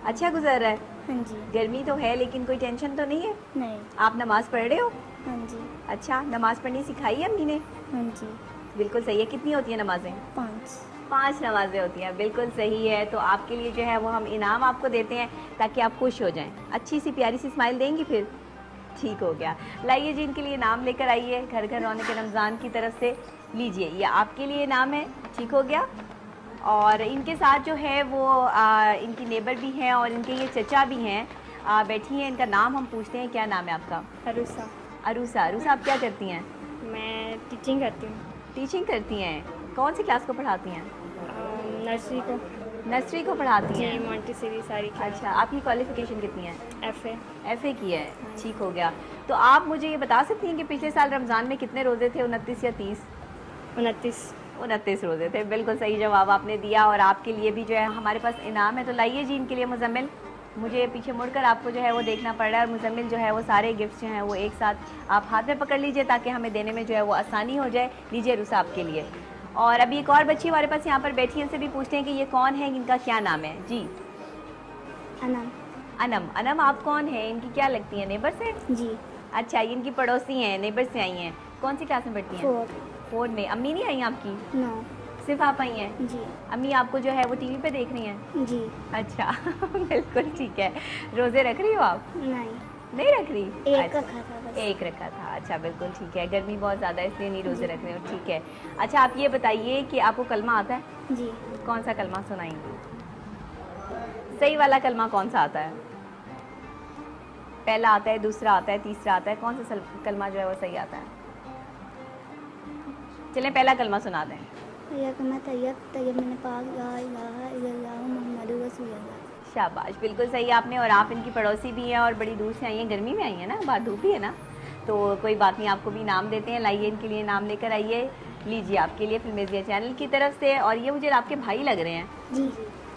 अच्छा गुजर रहा है? हाँ जी। गर्मी तो है लेकिन कोई टेंशन तो नहीं है? नहीं। आप नमाज़ पढ़ रहे हो? हाँ जी। अच्छा, नमाज़ पढ़नी सिखाई है अम्मी ने? हाँ जी। बिल्कुल सही है। कितनी होती है नमाजें? 5 नमाजें होती हैं। बिल्कुल सही है। तो आपके लिए जो है वो हम इनाम आपको देते हैं ताकि आप खुश हो जाएं। अच्छी सी प्यारी सी स्माइल देंगी फिर? ठीक हो गया। लाइए जी, इनके लिए इनाम लेकर आइए घर घर रौनक रमज़ान की तरफ से। लीजिए, ये आपके लिए इनाम है। ठीक हो गया। और इनके साथ जो है वो इनकी नेबर भी हैं और इनके ये चचा भी हैं, बैठी हैं। इनका नाम हम पूछते हैं। क्या नाम है आपका? अरूसा। अरूसा। अरूसा, आप क्या करती हैं? मैं टीचिंग करती हूँ। टीचिंग करती हैं? कौन सी क्लास को पढ़ाती हैं? नर्सरी को। नर्सरी को पढ़ाती जी, हैं? मॉन्टेसरी सारी क्लास। अच्छा, आपकी क्वालिफिकेशन कितनी है? FA। FA की है। ठीक हो गया। तो आप मुझे ये बता सकती हैं कि पिछले साल रमज़ान में कितने रोज़े थे? 29 या 30? 29 रोज़े थे। बिल्कुल सही जवाब आपने दिया। और आपके लिए भी जो है हमारे पास इनाम है। तो लाइए जी, इनके लिए मुजम्मिल, मुझे पीछे मुड़कर आपको जो है वो देखना पड़ रहा है। और मुजम्मिल जो है वो सारे गिफ्ट्स जो हैं वो एक साथ आप हाथ में पकड़ लीजिए ताकि हमें देने में जो है वो आसानी हो जाए। लीजिए रुसा आपके लिए। और अभी एक और बच्ची हमारे पास यहाँ पर बैठी है, इनसे भी पूछते हैं कि ये कौन है, इनका क्या नाम है? जी। अनम। अनम। अनम, आप कौन है? इनकी क्या लगती है? नेबर से? जी। अच्छा, ये इनकी पड़ोसी हैं, नेबर से आई हैं। कौन सी क्लास में पढ़ती हैं? 4 में। अम्मी नहीं आई आपकी? नो। सिर्फ आप आई हैं? जी। अम्मी आपको जो है वो टीवी पे देख रही हैं? जी। अच्छा। बिल्कुल ठीक है। रोज़े रख रही हो आप? नहीं रख रही? एक अच्छा, रखा था बस। एक रखा था। अच्छा, बिल्कुल ठीक है। गर्मी बहुत ज़्यादा है इसलिए नहीं रोज़े रख रहे हो। ठीक है। अच्छा, आप ये बताइए कि आपको कलमा आता है? जी। कौन सा कलमा सुनाएंगे? सही वाला कलमा कौन सा आता है? पहला आता है, दूसरा आता है, तीसरा आता है? कौन सा कलमा जो है वो सही आता है? चलें पहला कलमा सुना दें। शाबाश, बिल्कुल सही आपने। और आप इनकी पड़ोसी भी हैं और बड़ी दूर से आई हैं, गर्मी में आई हैं ना, बाहर धूप भी है ना, तो कोई बात नहीं, आपको भी इनाम देते हैं। लाइए, इनके लिए इनाम लेकर आइए। लीजिए, आपके लिए फिल्मेज़िया चैनल की तरफ से। और ये मुझे आपके भाई लग रहे हैं? जी।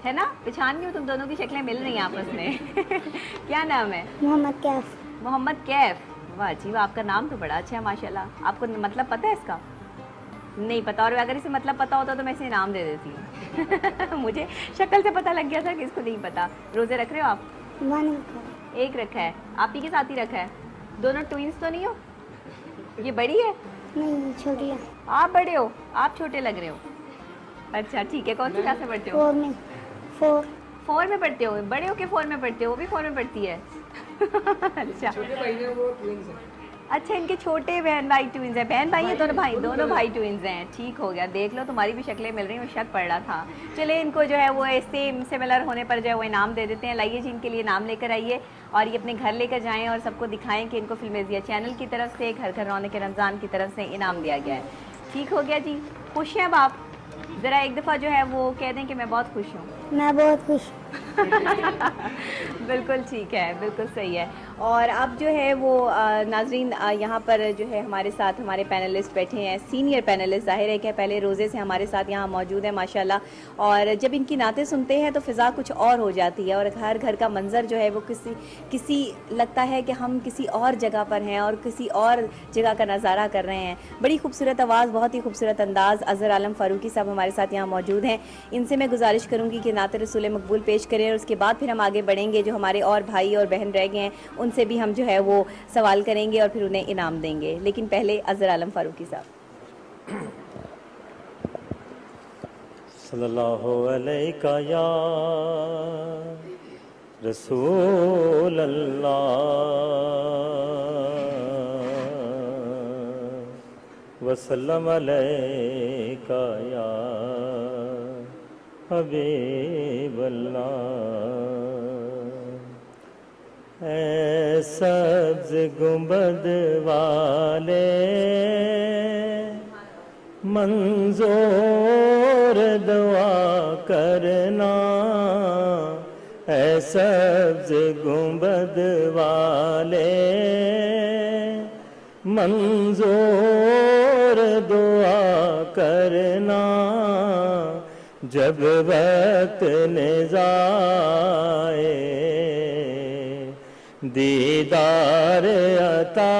है ना? पहचान नहीं हूँ, तुम दोनों की शक्लें मिल रही हैं आपस में। क्या नाम है? मोहम्मद कैफ। मोहम्मद कैफ। वाह जी वाह, आपका नाम तो बड़ा अच्छा है माशाल्लाह। आपको मतलब पता है इसका? नहीं पता। और अगर इसे मतलब पता होता तो मैं इसे इनाम दे देती हूँ। मुझे शक्ल से पता लग गया था कि इसको नहीं पता। रोज़े रख रहे हो आप? एक रखा है। आप ही के साथ ही रखा है? दोनों ट्विंस तो नहीं हो? ये बड़ी है? नहीं, छोटी है। आप बड़े हो, आप छोटे लग रहे हो। अच्छा ठीक है। कौन सी क्लास में पढ़ते हो? 4 में पढ़ते हो? बड़े हो के 4 में पढ़ते हो? वो भी 4 में पढ़ती है? अच्छा, अच्छा, इनके छोटे बहन भाई ट्विंस हैं। बहन भाई हैं दोनों भाई ट्विंस हैं। ठीक हो गया। देख लो, तुम्हारी भी शक्लें मिल रही हैं, शक पड़ रहा था। चले, इनको जो है वो सेम सिमिलर होने पर जो है वो इनाम दे देते हैं। लाइए जी, इनके लिए इनाम लेकर आइए और ये अपने घर लेकर जाएं और सबको दिखाएं कि इनको फिल्मेज़िया चैनल की तरफ से, घर घर रौनक रमज़ान की तरफ से इनाम दिया गया है। ठीक हो गया जी। खुश हैं अब आप? ज़रा एक दफ़ा जो है वो कह दें कि मैं बहुत खुश हूँ। मैं बहुत खुश। बिल्कुल ठीक है, बिल्कुल सही है। और अब जो है वो नाजरीन यहाँ पर जो है हमारे साथ हमारे पैनलिस्ट बैठे हैं, सीनियर पैनलिस्ट, जाहिर है कि पहले रोज़े से हमारे साथ यहाँ मौजूद है माशाल्लाह। और जब इनकी नातें सुनते हैं तो फ़िज़ा कुछ और हो जाती है और हर घर का मंज़र जो है वो किसी लगता है कि हम किसी और जगह पर हैं और किसी और जगह का नज़ारा कर रहे हैं। बड़ी खूबसूरत आवाज़, बहुत ही खूबसूरत अंदाज़। अज़हर आलम फ़ारूकी साहब हमारे साथ यहाँ मौजूद हैं। इनसे मैं गुजारिश करूँगी कि नाते रसूल मकबूल पेश करें और उसके बाद फिर हम आगे बढ़ेंगे। जो हमारे और भाई और बहन रह गए हैं उनसे भी हम जो है वो सवाल करेंगे और फिर उन्हें इनाम देंगे। लेकिन पहले अज़हर आलम फ़ारूकी साहब। सल्लल्लाहु अलैका या रसूल अल्लाह वसल्लम अलैका या हबीब अल्लाह। ऐ सब्ज़ गुंबद वाले मंजूर दुआ करना, ऐ सब्ज़ गुंबद वाले मंजूर दुआ करना। जब वक्त निज़ाए दीदार अता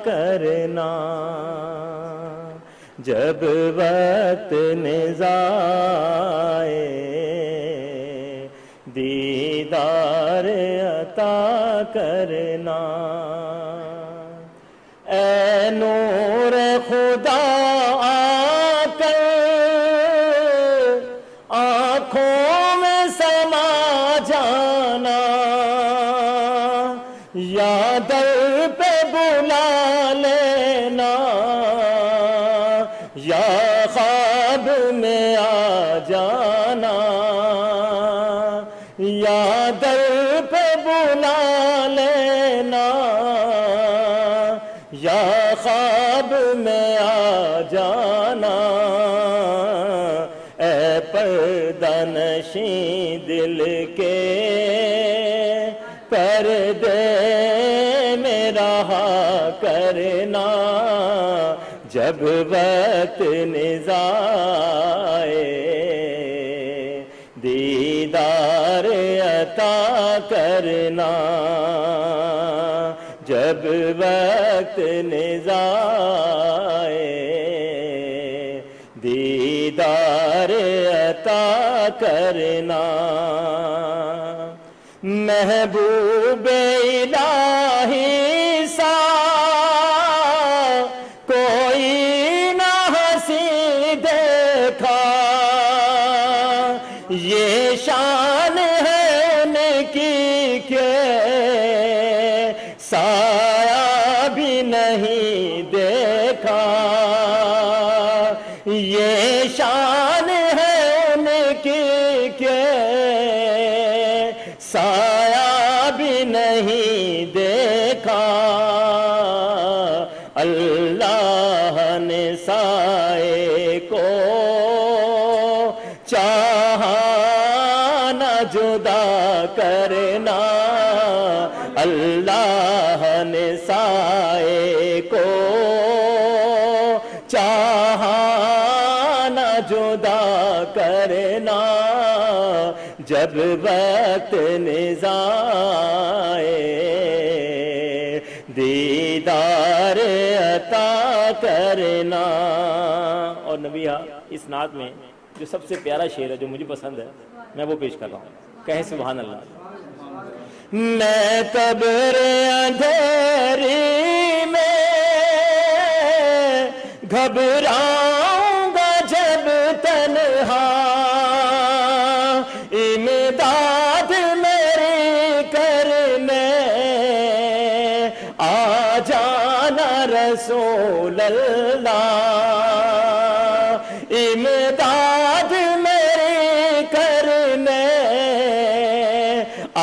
करना, जब वक्त निज़ाए दीदार अता करना। ऐ नूर खुदा आकर आँखों में समा जाना, या दर पे बुला लेना, या ख्वाब में आ जाना, या दर पे बुला लेना, या ख्वाब में आ जाना। ऐ पर्दानशी दिल के पर्दे में रहा करना, जब वक्त निज़ाए दीदार अता करना, जब वक्त निज़ाए दीदार अता करना। महबूबे इलाही सा कोई ना हंसी देखा, ये शान है उनकी के साया भी नहीं देखा, ये शान है उनकी के साया भी नहीं देखा। अल्लाह ने साए को चाहा न जुदा करना, अल्लाह ने साए को चाहा न जुदा करना, जब वक्त निज़ाए दीदार अता करना। और नबिया इस नात में जो सबसे प्यारा शेर है, जो मुझे पसंद है, मैं वो पेश कर रहा हूँ। कहे सुभान अल्लाह। मैं कब्र अंधेरी में घबराऊंगा जब तन्हा, इमदाद मेरी करने आ जाना रसूल अल्लाह, इमदाद मेरी करने आ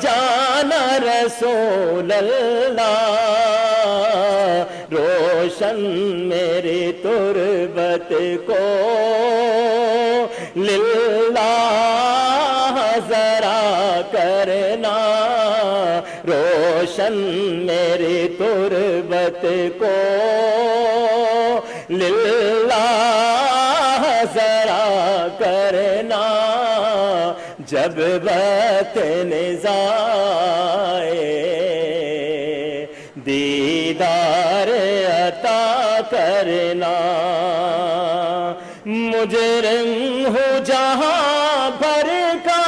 जाना रसूल अल्लाह। रोशन मेरी तुरबत को लिल्लाह जरा करना, रोशन रोशन मेरी तुरबत को लिल्लाह जरा करना, जब वक्त निज़ाए दीदार अता करना। मुजरिम हूँ जहाँ भर का,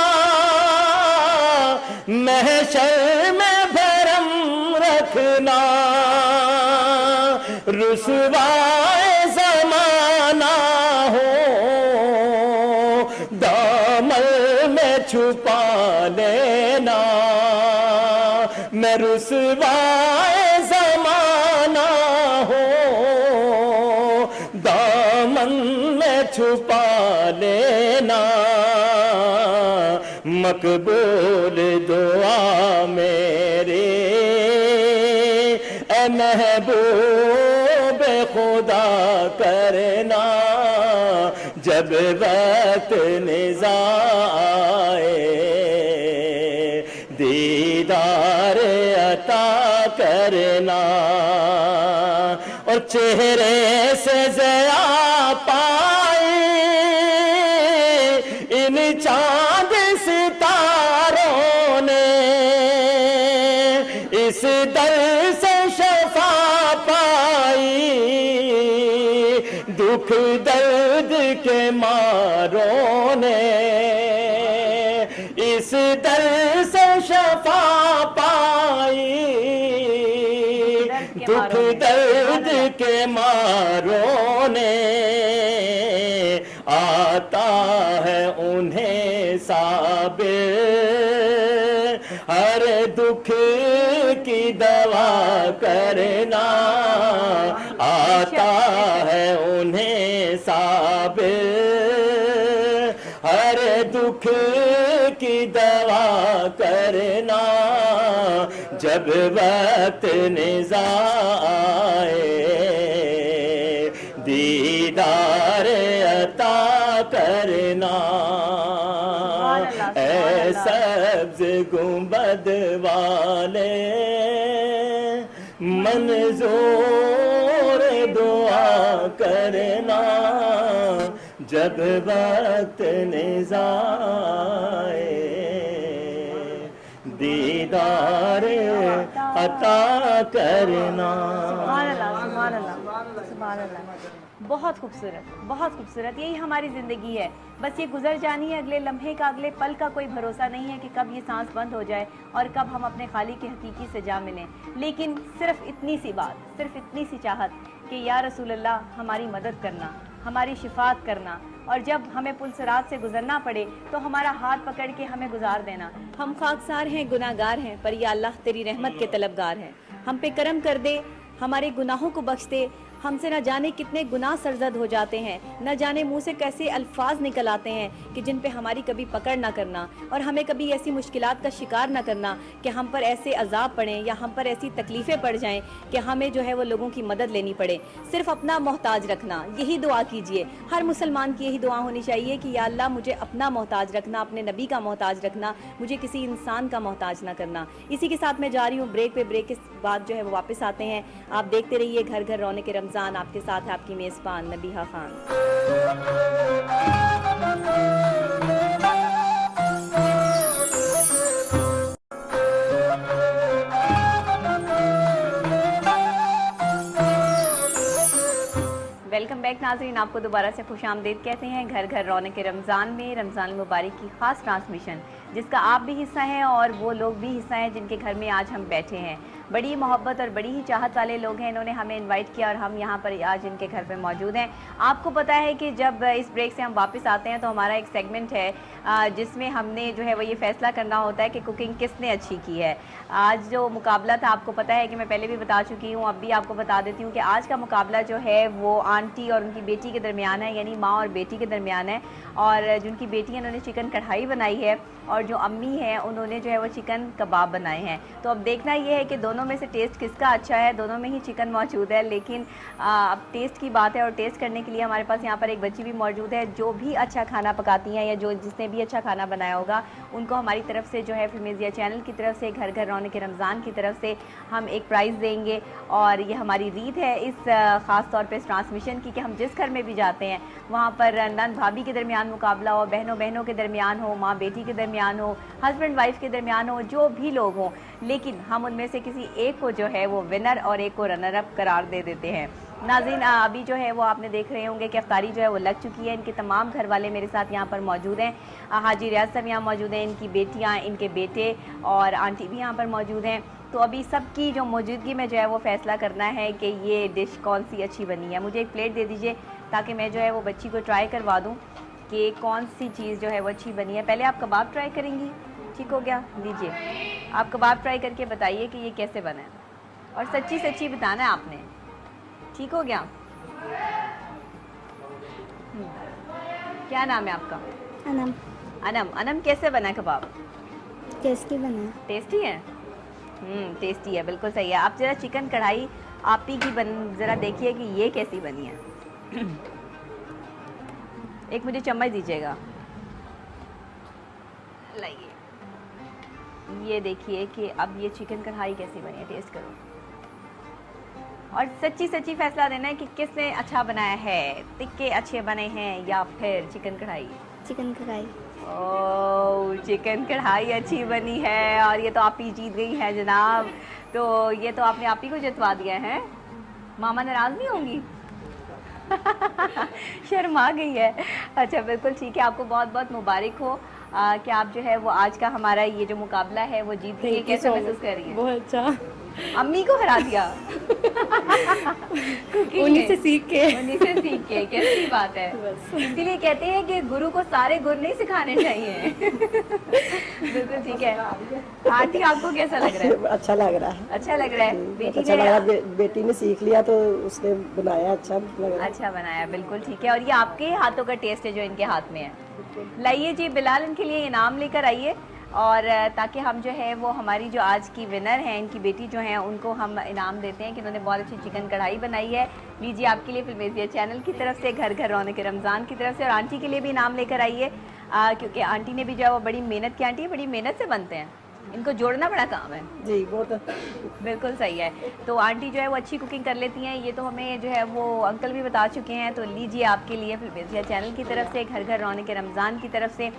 महशर में भरम रखना, रुसवाए ज़माना हो दामन में छुपा लेना। मैं रुसवाए ज़माना हो दामन में छुपा लेना। मकबूल दुआ मेरे ए महबूब खुदा करना, जब वक्त निज़ाए दीदार अता करना। और चेहरे से ज़या पाए इन चांद सितारों ने, इस दर से शफा पाई दुख दर्द के मारों ने। इस दर से शफा पाई दुख दर्द के मारों ने। आता है उन्हें साबिर हर दुख की दवा करना। आता है उन्हें साबिर हर दुख की दवा करना, जब वक्त निज़ाए दीदार अता करना। ऐ सब्ज़ गुंबद वाले मंजूर दुआ करना, जब वक्त निज़ाए दीदार अता करना। सुभान अल्लाह, सुभान अल्लाह, सुभान अल्लाह। बहुत खूबसूरत, बहुत खूबसूरत। यही हमारी ज़िंदगी है, बस ये गुजर जानी है। अगले लम्हे का, अगले पल का कोई भरोसा नहीं है कि कब ये सांस बंद हो जाए और कब हम अपने खालिक की हकीकी से जा मिलें। लेकिन सिर्फ इतनी सी बात, सिर्फ इतनी सी चाहत कि या रसूल अल्लाह हमारी मदद करना, हमारी शिफात करना, और जब हमें पुल सिरात से गुजरना पड़े तो हमारा हाथ पकड़ के हमें गुजार देना। हम खाकसार हैं, गुनाहगार हैं, पर या अल्लाह तेरी रहमत के तलबगार हैं। हम पे करम कर दे, हमारे गुनाहों को बख्श दे। हमसे न जाने कितने गुनाह सरजद हो जाते हैं, न जाने मुंह से कैसे अल्फाज निकल आते हैं कि जिन पे हमारी कभी पकड़ ना करना, और हमें कभी ऐसी मुश्किलात का शिकार ना करना कि हम पर ऐसे अजाब पड़ें या हम पर ऐसी तकलीफ़ें पड़ जाएं कि हमें जो है वो लोगों की मदद लेनी पड़े। सिर्फ अपना मोहताज रखना, यही दुआ कीजिए। हर मुसलमान की यही दुआ होनी चाहिए कि या अल्लाह मुझे अपना मोहताज रखना, अपने नबी का मोहताज रखना, मुझे किसी इंसान का मोहताज ना करना। इसी के साथ मैं जा रही हूँ ब्रेक पे। ब्रेक के बाद जो है वो वापस आते हैं। आप देखते रहिए घर घर रौनक रमज़ान। आपके साथ है आपकी मेज़बान नबीहा खान। वेलकम बैक नाज़रीन, आपको दोबारा से खुशामदीद कहते हैं घर घर रौनक रमज़ान में। रमज़ान मुबारक की ख़ास ट्रांसमिशन जिसका आप भी हिस्सा हैं और वो लोग भी हिस्सा हैं जिनके घर में आज हम बैठे हैं। बड़ी मोहब्बत और बड़ी ही चाहत वाले लोग हैं, इन्होंने हमें इनवाइट किया और हम यहाँ पर आज इनके घर पे मौजूद हैं। आपको पता है कि जब इस ब्रेक से हम वापस आते हैं तो हमारा एक सेगमेंट है जिसमें हमने जो है वो ये फ़ैसला करना होता है कि कुकिंग किसने अच्छी की है। आज जो मुकाबला था, आपको पता है कि मैं पहले भी बता चुकी हूँ, अब भी आपको बता देती हूँ कि आज का मुकाबला जो है वो आंटी और उनकी बेटी के दरमियान है, यानी माँ और बेटी के दरमियान है। और जिनकी बेटी है उन्होंने चिकन कढ़ाई बनाई है और जो अम्मी है उन्होंने जो है वो चिकन कबाब बनाए हैं। तो अब देखना ये है कि दोनों दोनों में से टेस्ट किसका अच्छा है, दोनों में ही चिकन मौजूद है, लेकिन अब टेस्ट की बात है और टेस्ट करने के लिए हमारे पास यहाँ पर एक बच्ची भी मौजूद है जो भी अच्छा खाना पकाती हैं या जो जिसने भी अच्छा खाना बनाया होगा उनको हमारी तरफ से जो है फिल्मेजिया चैनल की तरफ से, घर घर रौनक रमज़ान की तरफ से हम एक प्राइज़ देंगे। और ये हमारी रीत है इस ख़ास तौर पे इस ट्रांसमिशन की कि हम जिस घर में भी जाते हैं वहाँ पर नंद भाभी के दरमियान मुकाबला हो, बहनों बहनों के दरमियान हो, माँ बेटी के दरमियान हो, हस्बैंड वाइफ के दरमियान हो, जो भी लोग हों, लेकिन हम उनमें से किसी एक को जो है वो विनर और एक को रनर अप करार दे देते हैं। नाज़रीन, अभी जो है वो आपने देख रहे होंगे कि अफ्तारी जो है वो लग चुकी है। इनके तमाम घर वाले मेरे साथ यहाँ पर मौजूद हैं। हाजी रियाज साहब यहाँ मौजूद हैं, इनकी बेटियाँ, इनके बेटे और आंटी भी यहाँ पर मौजूद हैं। तो अभी सबकी जो मौजूदगी में जो है वो फ़ैसला करना है कि ये डिश कौन सी अच्छी बनी है। मुझे एक प्लेट दे दीजिए ताकि मैं जो है वो बच्ची को ट्राई करवा दूँ कि कौन सी चीज़ जो है वो अच्छी बनी है। पहले आप कबाब ट्राई करेंगी? ठीक हो गया, लीजिए आप कबाब ट्राई करके बताइए कि ये कैसे बना है और सच्ची सच्ची बताना है आपने। ठीक हो गया? क्या नाम है आपका? अनम। अनम। अनम, कैसे बना है कबाब? टेस्टी बना है। टेस्टी है? टेस्टी है, बिल्कुल सही है। आप ज़रा चिकन कढ़ाई आप ही की ज़रा देखिए कि ये कैसी बनी है। एक मुझे चम्मच दीजिएगा, लाइए। ये देखिए कि अब ये चिकन कढ़ाई कैसी बनी है, टेस्ट करो और सच्ची सच्ची फैसला देना है कि किसने अच्छा बनाया है, टिक्के अच्छे बने हैं या फिर चिकन कढ़ाई। चिकन कढ़ाई। ओह, चिकन कढ़ाई अच्छी बनी है और ये तो आप ही जीत गई है जनाब। तो ये तो आपने आप ही को जितवा दिया है। मामा नाराज़ नहीं होंगी? शर्मा गई है। अच्छा, बिल्कुल ठीक है। आपको बहुत बहुत मुबारक हो कि आप जो है वो आज का हमारा ये जो मुकाबला है वो जीत गई। कैसे महसूस कर रही हैं? बहुत अच्छा। अम्मी को हरा दिया। उन्हीं से सीख के। उन्हीं से सीख के, कैसी बात है। इसीलिए कहते हैं कि गुरु को सारे गुण नहीं सिखाने चाहिए। बिल्कुल ठीक है। आंटी, आपको कैसा लग रहा है? अच्छा लग रहा है। अच्छा लग रहा है। बेटी अच्छा लग रहा है। बेटी ने सीख लिया तो उसने बनाया, अच्छा लग रहा है। अच्छा बनाया, बिल्कुल ठीक है। और ये आपके हाथों का टेस्ट है जो इनके हाथ में है। लाइए जी, बिलाल इनके लिए इनाम लेकर आइए और ताकि हम जो है वो हमारी जो आज की विनर हैं, इनकी बेटी जो हैं, उनको हम इनाम देते हैं कि उन्होंने बहुत अच्छी चिकन कढ़ाई बनाई है। लीजिए आपके लिए फिल्मेजिया चैनल की तरफ से, घर घर रौनक रमज़ान की तरफ से। और आंटी के लिए भी इनाम लेकर आइए क्योंकि आंटी ने भी जो है वो बड़ी मेहनत की, आंटी है बड़ी मेहनत से बनते हैं, इनको जोड़ना बड़ा काम है। जी, बहुत बिल्कुल सही है। तो आंटी जो है वो अच्छी कुकिंग कर लेती हैं, ये तो हमें जो है वो अंकल भी बता चुके हैं। तो लीजिए आपके लिए फिल्मेजिया चैनल की तरफ से, घर घर रौनक रमज़ान की तरफ से।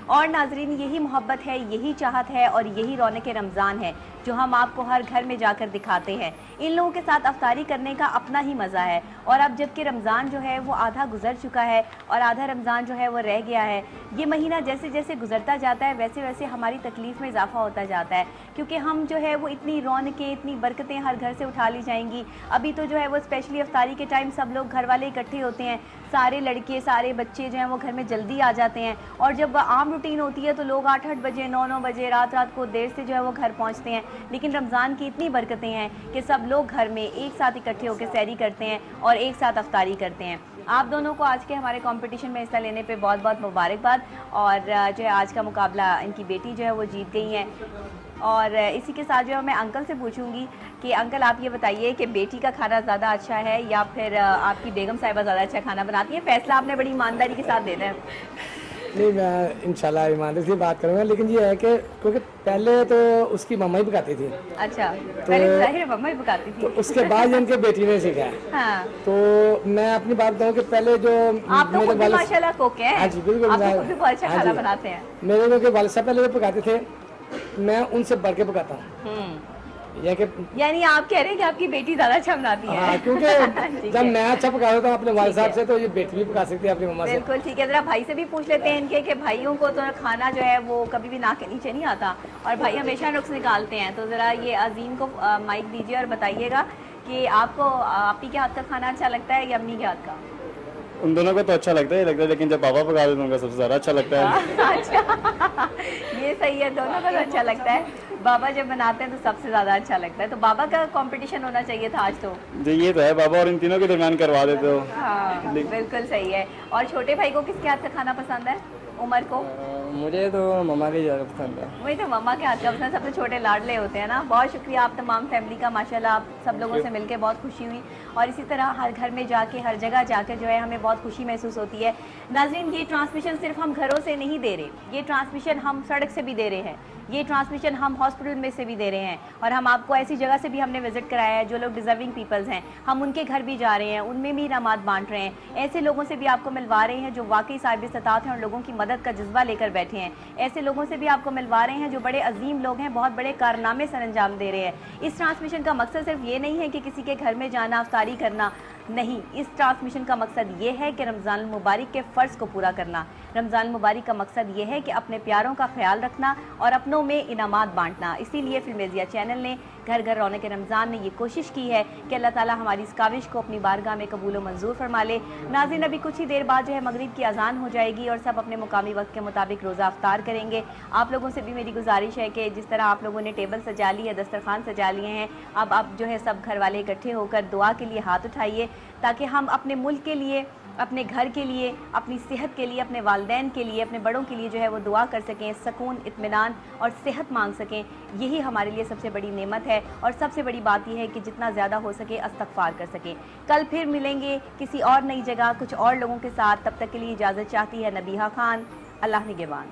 और नाजरीन, यही मोहब्बत है, यही चाहत है और यही रौनक रमज़ान है जो हम आपको हर घर में जाकर दिखाते हैं। इन लोगों के साथ अफ्तारी करने का अपना ही मज़ा है। और अब जबकि रमज़ान जो है वो आधा गुजर चुका है और आधा रमज़ान जो है वो रह गया है, ये महीना जैसे जैसे गुजरता जाता है वैसे वैसे हमारी तकलीफ़ में इजाफा होता जाता है क्योंकि हम जो है वो इतनी रौनकें, इतनी बरकतें हर घर से उठा ली जाएंगी। अभी तो जो है वो स्पेशली अफ्तारी के टाइम सब लोग घर वाले इकट्ठे होते हैं, सारे लड़के सारे बच्चे जो हैं वो घर में जल्दी आ जाते हैं। और जब आम रूटीन होती है तो लोग 8-8 बजे 9-9 बजे रात को देर से जो है वो घर पहुंचते हैं। लेकिन रमज़ान की इतनी बरकतें हैं कि सब लोग घर में एक साथ इकट्ठे होकर सैरी करते हैं और एक साथ अफ्तारी करते हैं। आप दोनों को आज के हमारे कंपटीशन में हिस्सा लेने पे बहुत बहुत मुबारकबाद। और जो है आज का मुकाबला इनकी बेटी जो है वो जीत गई हैं। और इसी के साथ जो है मैं अंकल से पूछूंगी कि अंकल आप ये बताइए कि बेटी का खाना ज़्यादा अच्छा है या फिर आपकी बेगम साहिबा ज़्यादा अच्छा खाना बनाती है? फैसला आपने बड़ी ईमानदारी के साथ देना है। नहीं, मैं इंशाल्लाह ईमानदारी से बात करूँगा, लेकिन ये है कि क्योंकि पहले तो उसकी मम्मा ही पकाती थी। अच्छा, पहले ज़ाहिर मम्मा ही पकाती थी। तो उसके बाद इनके बेटी ने सीखा है। हाँ। तो मैं अपनी बात बताऊँ कि पहले जो आप तो खुद भी माशाल्लाह कुक हैं। हाँ जी, बिल्कुल। आप तो खुद भी बहुत अच्छा खाना बनाते हैं। मेरे जो वालिद साहब पहले जो पकाते थे, मैं उनसे बढ़ के पकाता हूँ। यानी आप कह रहे हैं कि आपकी बेटी ज्यादा अच्छा बनाती है? हाँ, क्योंकि जब मैं अच्छा पका रहा था अपने वालिद साहब से, तो ये बेटी भी पका सकती है अपनी मम्मा से। बिल्कुल ठीक है। जरा भाई से भी पूछ लेते हैं इनके कि भाइयों को तो खाना जो है वो कभी भी नाक के नीचे नहीं आता और भाई हमेशा नुक्स निकालते हैं। तो जरा ये अजीम को माइक दीजिए और बताइएगा कि आपको आप ही के हाथ का खाना अच्छा लगता है या अम्मी के हाथ का? उन दोनों को तो अच्छा लगता है, लेकिन जब पापा पका देते हैं उनका सबसे ज़्यादा अच्छा लगता है। अच्छा, ये सही है, दोनों को तो अच्छा लगता है। बाबा जब बनाते हैं तो सबसे ज़्यादा अच्छा लगता है। तो बाबा का कंपटीशन होना चाहिए था आज तो। जी, ये तो है, बाबा और इन तीनों के दरमियान करवा देते हो। हाँ, बिल्कुल सही है। और छोटे भाई को किसके हाथ का खाना पसंद है? उमर को? मुझे तो मम्मा की ज़्यादा पसंद है। वही तो, मम्मा के हाथ का अपना सबसे छोटे लाडले होते हैं ना। बहुत शुक्रिया आप तमाम फैमिली का, माशाल्लाह आप सब लोगों से मिलकर बहुत खुशी हुई और इसी तरह हर घर में जाके, हर जगह जाकर जो है हमें बहुत खुशी महसूस होती है। नाज़रीन, ये ट्रांसमिशन सिर्फ हम घरों से नहीं दे रहे, ये ट्रांसमिशन हम सड़क से भी दे रहे हैं, ये ट्रांसमिशन हम हॉस्पिटल में से भी दे रहे हैं और हम आपको ऐसी जगह से भी हमने विजिट कराया है जो लोग डिजर्विंग पीपल्स हैं, हम उनके घर भी जा रहे हैं, उनमें भी इनामात बांट रहे हैं। ऐसे लोगों से भी आपको मिलवा रहे हैं जो वाकई साहिब इस्तात हैं और लोगों की मदद का जज्बा लेकर बैठे हैं। ऐसे लोगों से भी आपको मिलवा रहे हैं जो बड़े अजीम लोग हैं, बहुत बड़े कारनामे सर अंजाम दे रहे हैं। इस ट्रांसमिशन का मकसद सिर्फ ये नहीं है कि किसी के घर में जाना, अफ्तारी करना, नहीं, इस ट्रांसमिशन का मकसद ये है कि रमज़ान मुबारक के फ़र्ज़ को पूरा करना। रमज़ान मुबारक का मकसद ये है कि अपने प्यारों का ख्याल रखना और अपनों में इनामात बांटना। इसीलिए फिल्मेज़िया चैनल ने, घर घर रौनक रमज़ान ने ये कोशिश की है कि अल्लाह ताला हमारी इस काविश को अपनी बारगाह में कबूल व मंजूर फरमा ले। नाज़रीन, अभी कुछ ही देर बाद जो है मगरिब की अजान हो जाएगी और सब अपने मुकामी वक्त के मुताबिक रोज़ा अफ्तार करेंगे। आप लोगों से भी मेरी गुजारिश है कि जिस तरह आप लोगों ने टेबल सजा ली है, दस्तरखान सजा लिए हैं, अब आप जो है सब घर वाले इकट्ठे होकर दुआ के लिए हाथ उठाइए ताकि हम अपने मुल्क के लिए, अपने घर के लिए, अपनी सेहत के लिए, अपने वालिदैन के लिए, अपने बड़ों के लिए जो है वो दुआ कर सकें, सुकून, इत्मीनान और सेहत मांग सकें। यही हमारे लिए सबसे बड़ी नेमत है और सबसे बड़ी बात यह है कि जितना ज़्यादा हो सके इस्तग़फ़ार कर सकें। कल फिर मिलेंगे किसी और नई जगह कुछ और लोगों के साथ। तब तक के लिए इजाज़त चाहती है नबीहा खान। अल्लाह निगहबान।